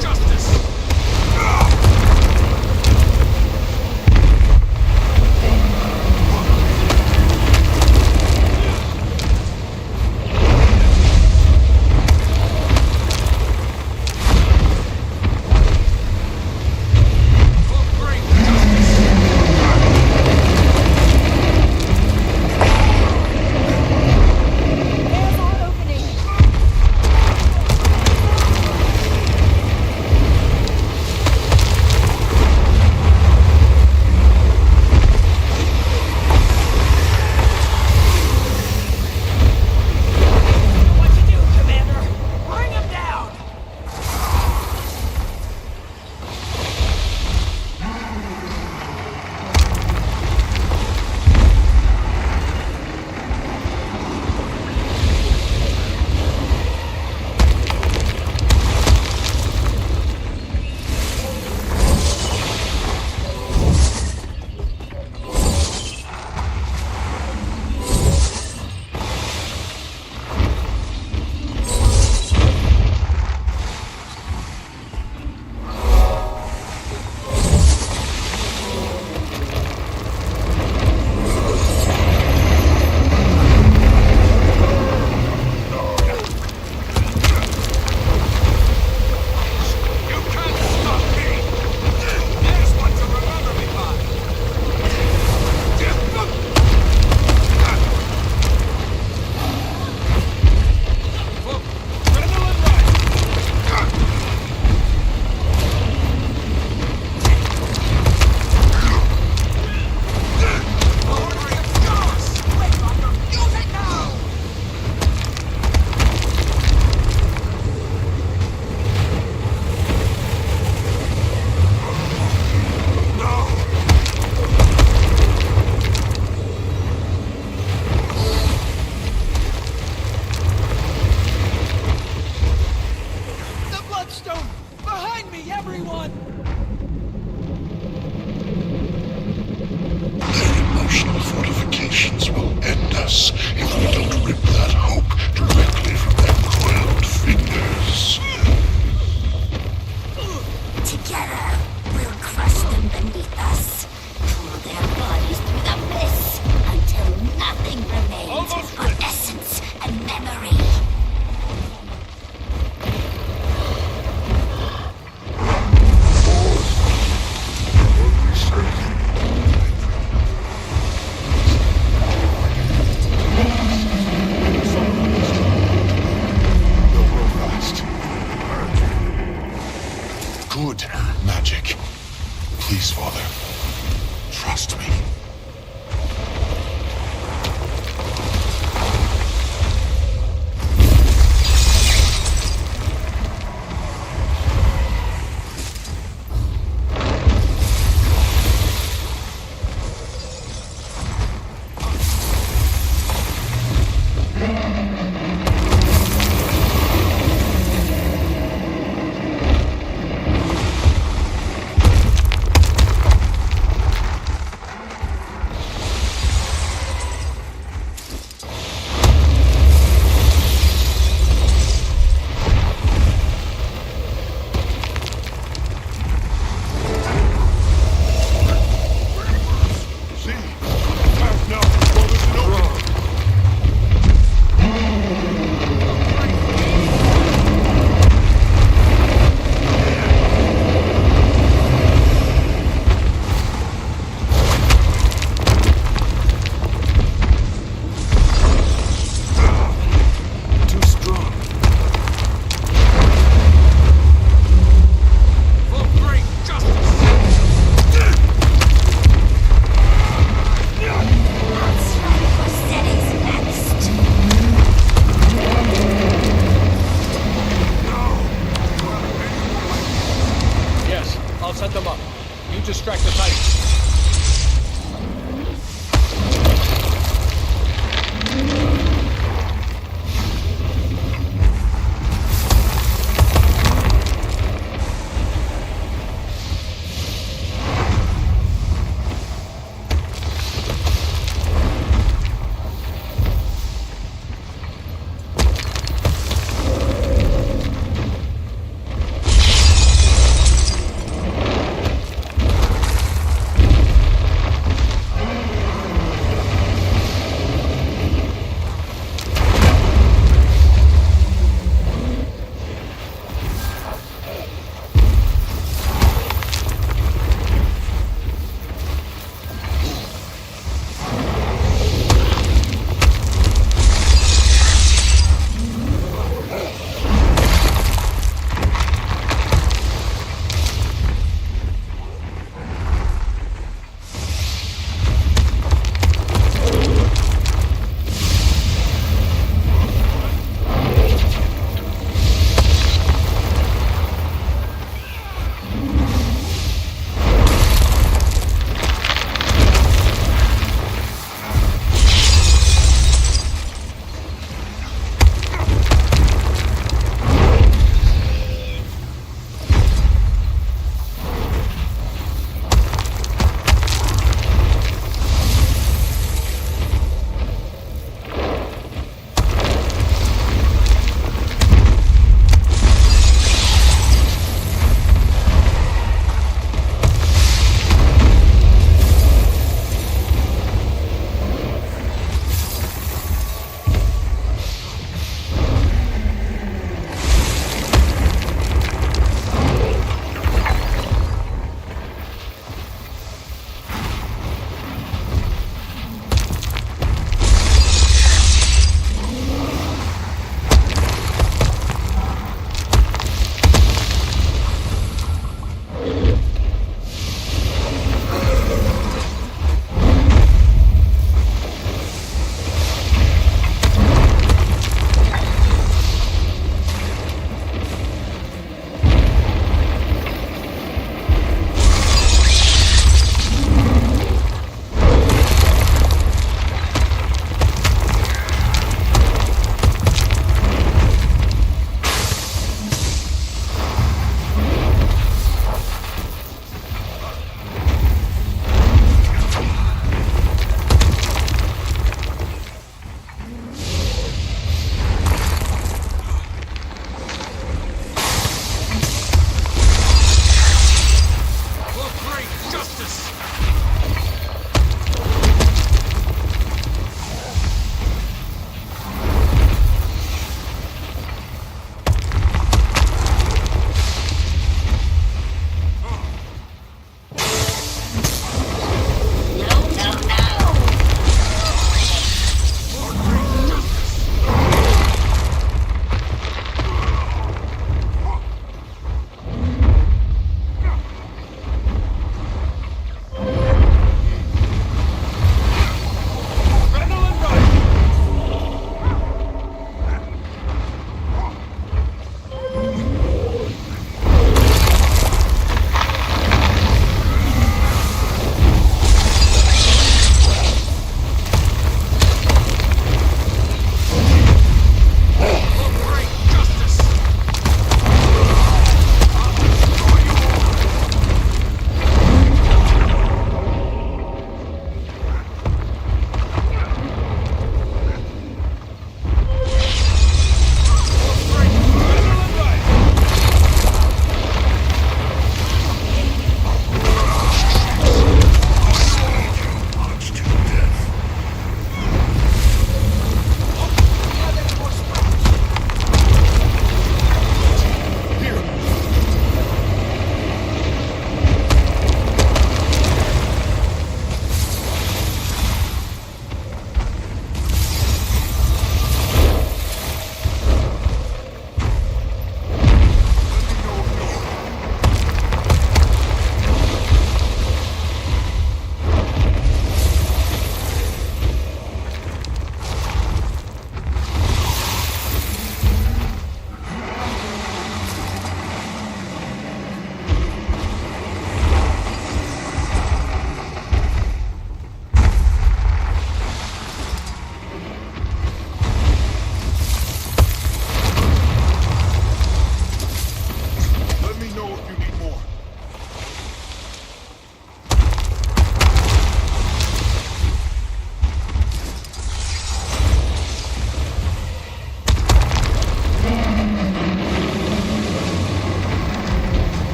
Justice!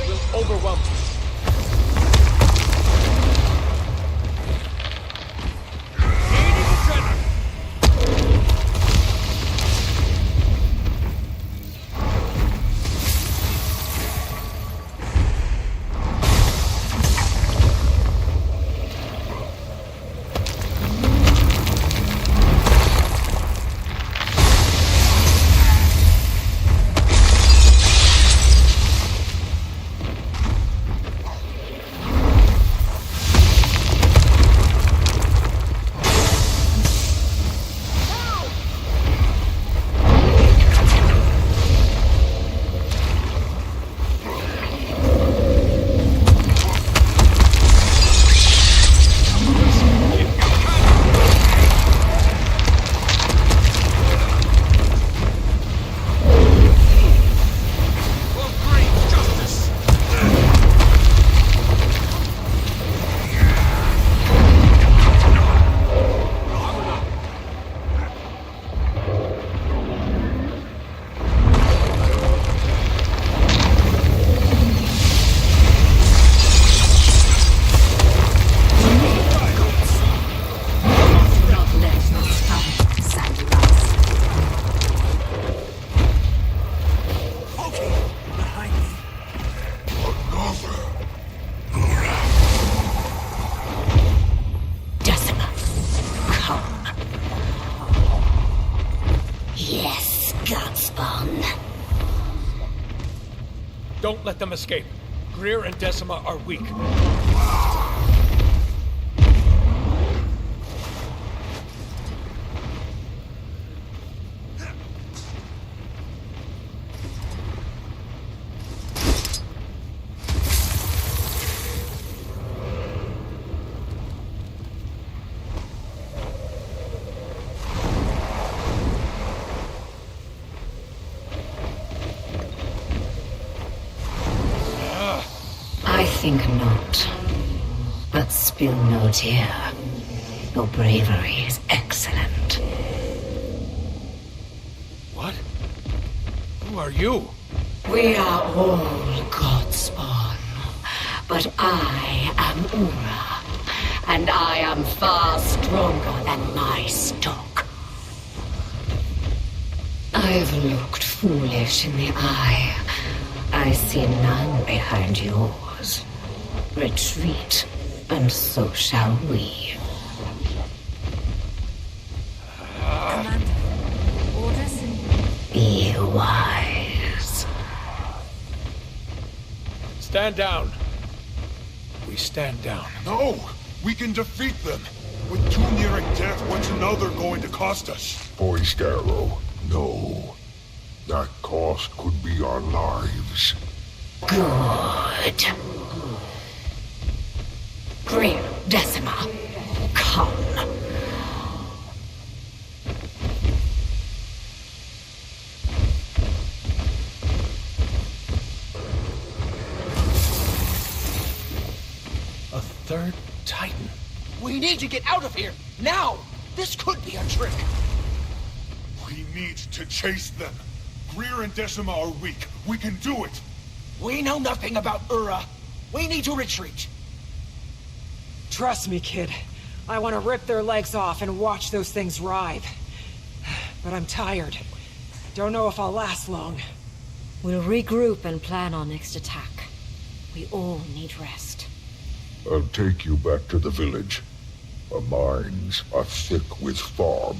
will overwhelm you. Don't let them escape. Greer and Decima are weak. I think not. But spill no tear. Your bravery is excellent. What? Who are you? We are all Godspawn. But I am Ura. And I am far stronger than my stock. I've looked foolish in the eye. I see none behind yours. Retreat, and so shall we. Commander, orders? Be wise. Stand down. We stand down. No! We can defeat them! With two nearing death, what's another going to cost us? Voiced arrow, no. That cost could be our lives. Good. Greer, Decima, come. A third Titan. We need to get out of here, now! This could be a trick. We need to chase them. Greer and Decima are weak. We can do it. We know nothing about Ura. We need to retreat. Trust me, kid. I want to rip their legs off and watch those things writhe. But I'm tired. Don't know if I'll last long. We'll regroup and plan our next attack. We all need rest. I'll take you back to the village. Our minds are thick with fog.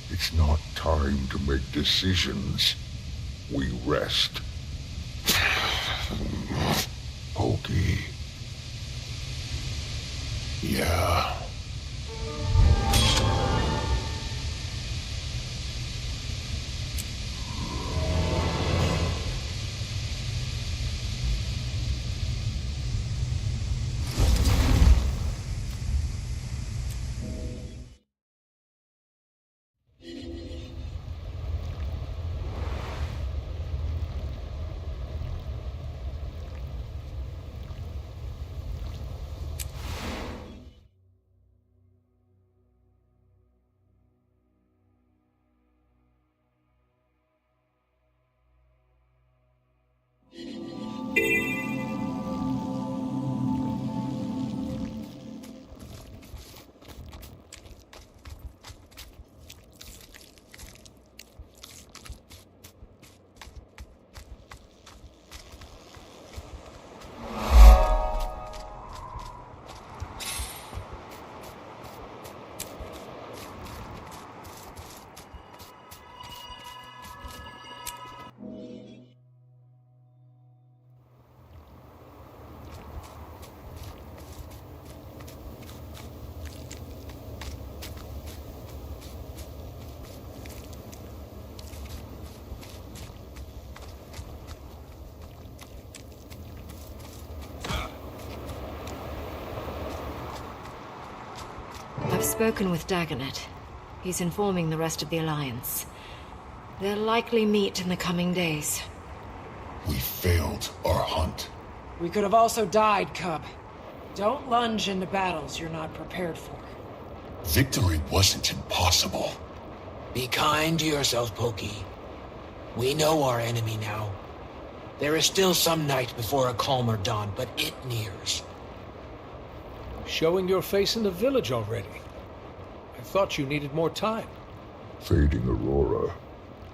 It's not time to make decisions. We rest. Pokey. Yeah. spoken with Dagonet. He's informing the rest of the Alliance. They'll likely meet in the coming days. We failed our hunt. We could have also died, Cub. Don't lunge into battles you're not prepared for. Victory wasn't impossible. Be kind to yourself, Pokey. We know our enemy now. There is still some night before a calmer dawn, but it nears. Showing your face in the village already. I thought you needed more time. Fading Aurora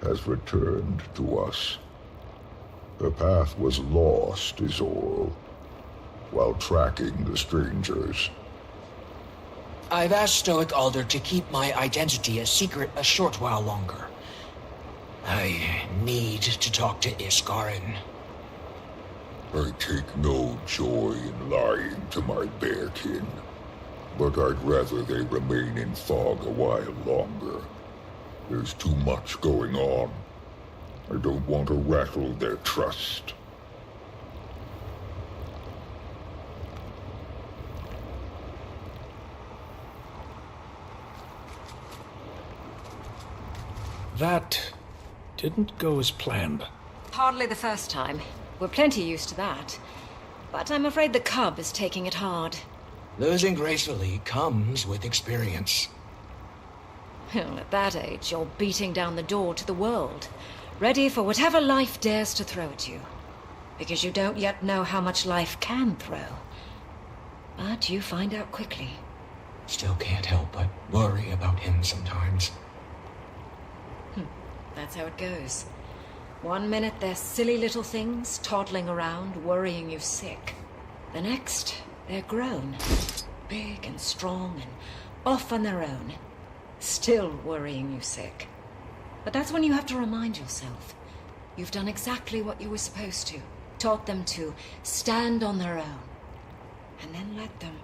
has returned to us. Her path was lost, is all, while tracking the strangers. I've asked Stoic Alder to keep my identity a secret a short while longer. I need to talk to Iskarin. I take no joy in lying to my bearkin, but I'd rather they remain in fog a while longer. There's too much going on. I don't want to rattle their trust. That didn't go as planned. Hardly the first time. We're plenty used to that. But I'm afraid the Cub is taking it hard. Losing gracefully comes with experience. At that age, you're beating down the door to the world, ready for whatever life dares to throw at you. Because you don't yet know how much life can throw. But you find out quickly. Still can't help but worry about him sometimes. That's how it goes. One minute they're silly little things, toddling around, worrying you sick. The next, they're grown. Big and strong and off on their own. Still worrying you sick. But that's when you have to remind yourself. You've done exactly what you were supposed to. Taught them to stand on their own. And then let them.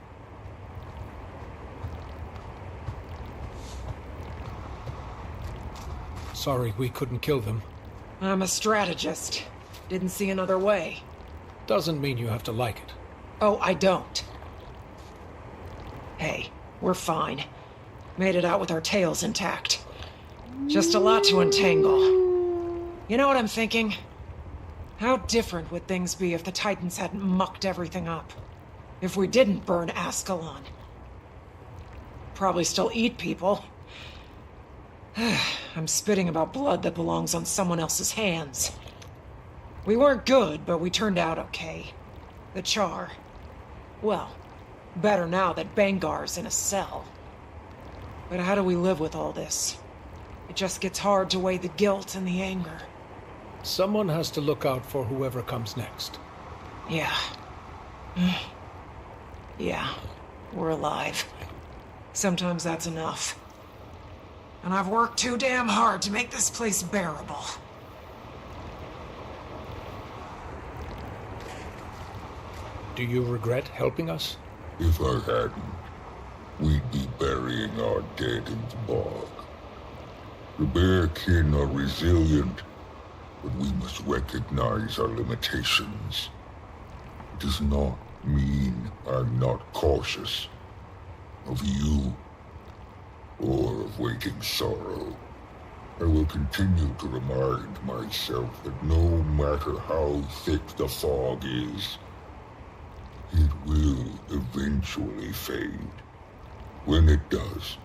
Sorry we couldn't kill them. I'm a strategist. Didn't see another way. Doesn't mean you have to like it. Oh, I don't. Hey, we're fine. Made it out with our tails intact. Just a lot to untangle. You know what I'm thinking? How different would things be if the Titans hadn't mucked everything up? If we didn't burn Ascalon? Probably still eat people. I'm spitting about blood that belongs on someone else's hands. We weren't good, but we turned out okay. The Char. Well, better now that Bangar's in a cell. But how do we live with all this? It just gets hard to weigh the guilt and the anger. Someone has to look out for whoever comes next. Yeah. Yeah, we're alive. Sometimes that's enough. And I've worked too damn hard to make this place bearable. Do you regret helping us? If I hadn't, we'd be burying our dead in the bog. The bear kin are resilient, but we must recognize our limitations. It does not mean I'm not cautious of you or of waiting sorrow. I will continue to remind myself that no matter how thick the fog is, it will eventually fade. When it does,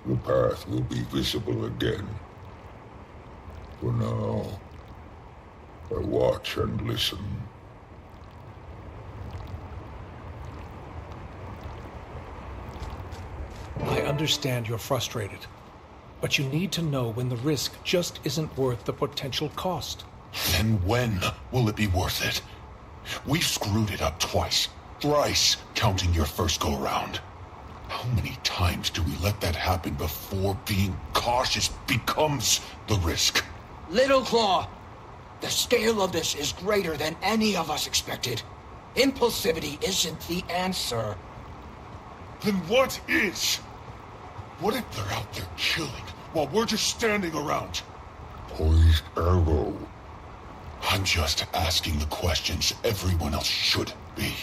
the path will be visible again. For now, I watch and listen. I understand you're frustrated, but you need to know when the risk just isn't worth the potential cost. Then when will it be worth it? We've screwed it up twice, thrice, counting your first go-round. How many times do we let that happen before being cautious becomes the risk? Little Claw, the scale of this is greater than any of us expected. Impulsivity isn't the answer. Then what is? What if they're out there killing while we're just standing around? Poised arrow. I'm just asking the questions everyone else should be.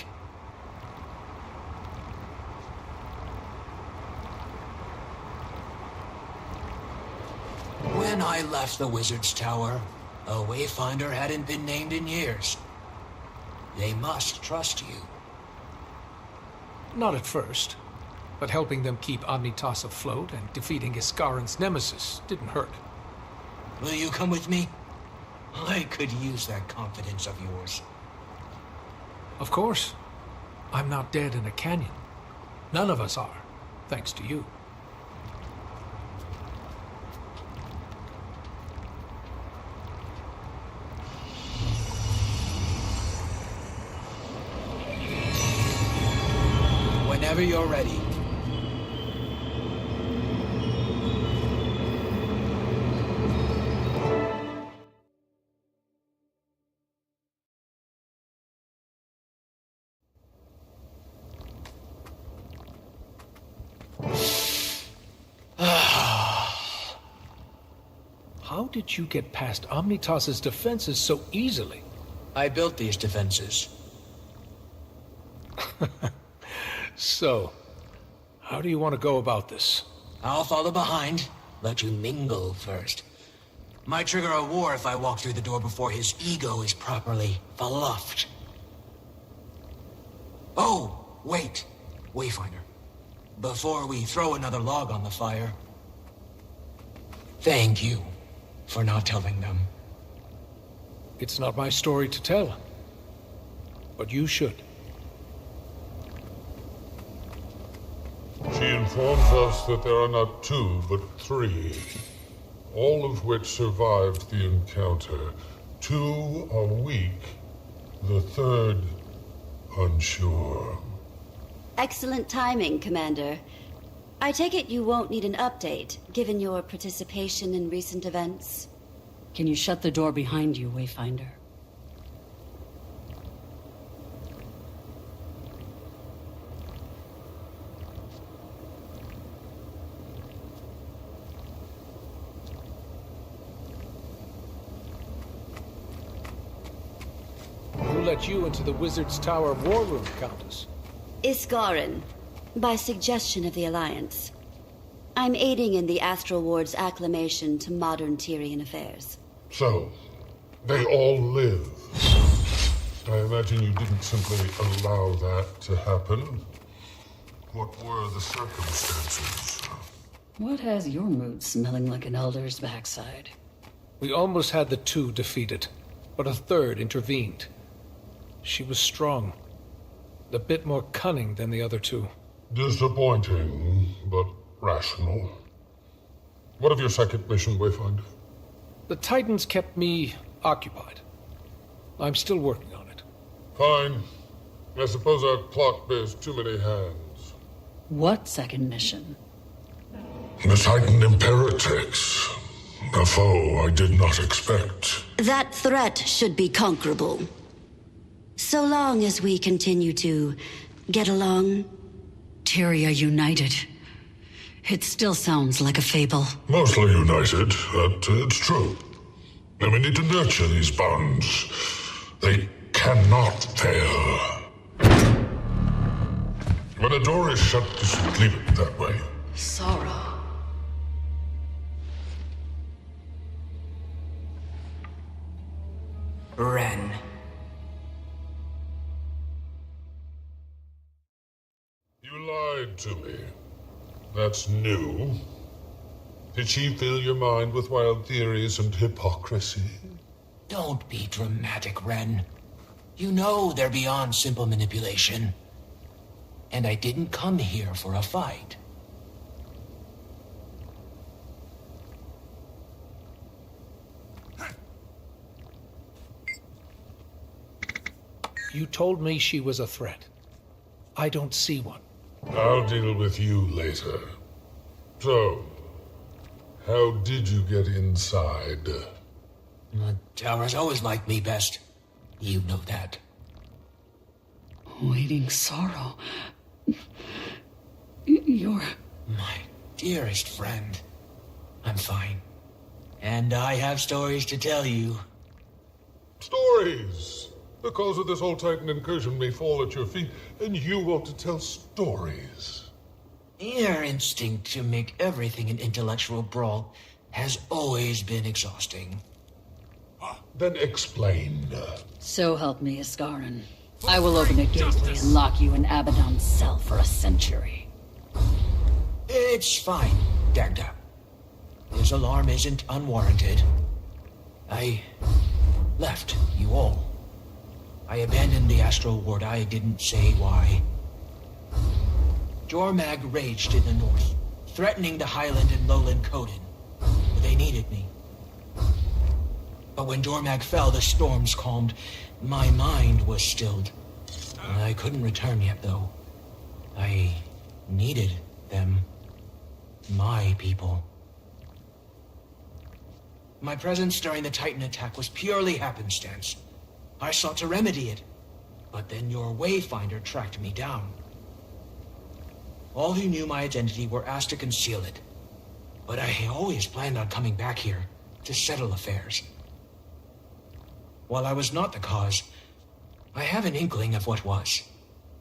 When I left the Wizard's Tower, a Wayfinder hadn't been named in years. They must trust you. Not at first, but helping them keep Omnitas afloat and defeating Iskaran's nemesis didn't hurt. Will you come with me? I could use that confidence of yours. Of course. I'm not dead in a canyon. None of us are, thanks to you. Whenever you're ready. How did you get past Omnitas's defenses so easily? I built these defenses. So, how do you want to go about this? I'll follow behind. Let you mingle first. Might trigger a war if I walk through the door before his ego is properly fluffed. Oh, wait. Wayfinder. Before we throw another log on the fire, thank you for not telling them. It's not my story to tell. But you should. She informs us that there are not 2, but 3, all of which survived the encounter. 2 are weak, the 3rd unsure. Excellent timing, Commander. I take it you won't need an update, given your participation in recent events? Can you shut the door behind you, Wayfinder? Who let you into the Wizard's Tower war room, Countess? Iskaran, by suggestion of the Alliance. I'm aiding in the Astral Ward's acclamation to modern Tyrian affairs. So, they all live. I imagine you didn't simply allow that to happen. What were the circumstances? What has your mood smelling like an elder's backside? We almost had the 2 defeated, but a 3rd intervened. She was strong. A bit more cunning than the other 2. Disappointing, but rational. What of your second mission, Wayfinder? The Titans kept me occupied. I'm still working on it. Fine. I suppose our clock bears too many hands. What second mission? The Titan Imperatrix. A foe I did not expect. That threat should be conquerable. So long as we continue to get along. Tyria united. It still sounds like a fable. Mostly united, but it's true. And we need to nurture these bonds. They cannot fail. When a door is shut, just leave it that way. Sorrow. Ren. You lied to me. That's new. Did she fill your mind with wild theories and hypocrisy? Don't be dramatic, Ren. You know they're beyond simple manipulation. And I didn't come here for a fight. You told me she was a threat. I don't see one. I'll deal with you later. So, how did you get inside? The Tower's always liked me best. You know that. Waiting sorrow. You're... My dearest friend. I'm fine. And I have stories to tell you. Stories! The cause of this whole Titan incursion may fall at your feet, and you want to tell stories. Your instinct to make everything an intellectual brawl has always been exhausting. Then explain. So help me, Iskarin. I will open a gateway and lock you in Abaddon's cell for a century. It's fine, Dagda. His alarm isn't unwarranted. I left you all. I abandoned the Astral Ward. I didn't say why. Jormag raged in the north, threatening the Highland and Lowland Coden. They needed me. But when Jormag fell, the storms calmed. My mind was stilled. I couldn't return yet, though. I needed them. My people. My presence during the Titan attack was purely happenstance. I sought to remedy it, but then your Wayfinder tracked me down. All who knew my identity were asked to conceal it, but I always planned on coming back here to settle affairs. While I was not the cause, I have an inkling of what was,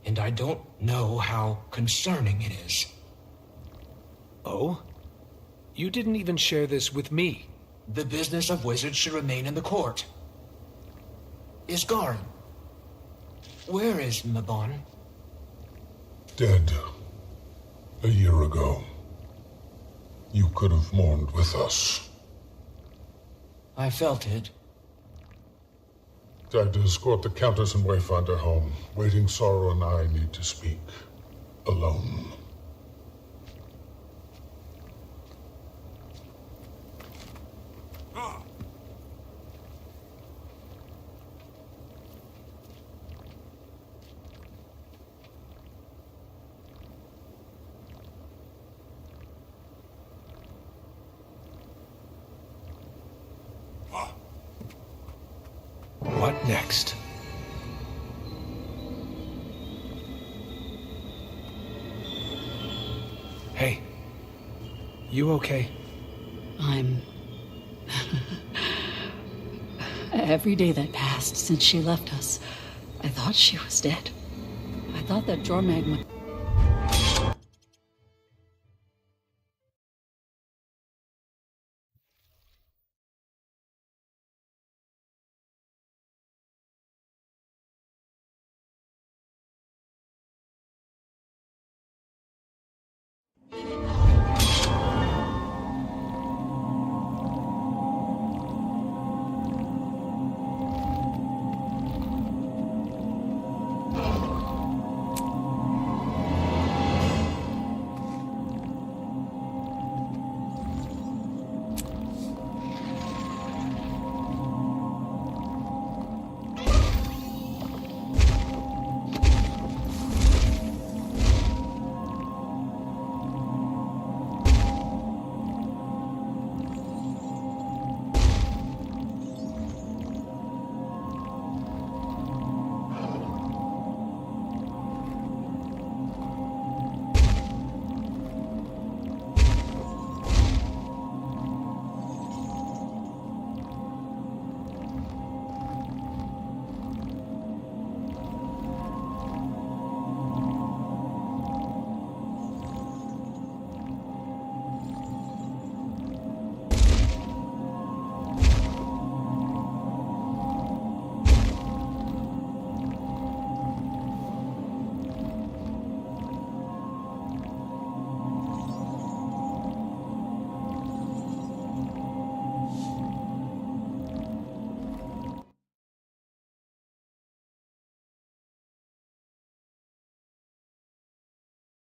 and I don't know how concerning it is. Oh? You didn't even share this with me. The business of wizards should remain in the court. Iskarin. Where is Mabon? Dead. A year ago. You could have mourned with us. I felt it. Dagda, escort the Countess and Wayfinder home. Waiting Sorrow and I need to speak. Alone. What next? Hey. You okay? I'm... Every day that passed since she left us, I thought she was dead. I thought that Jormag might...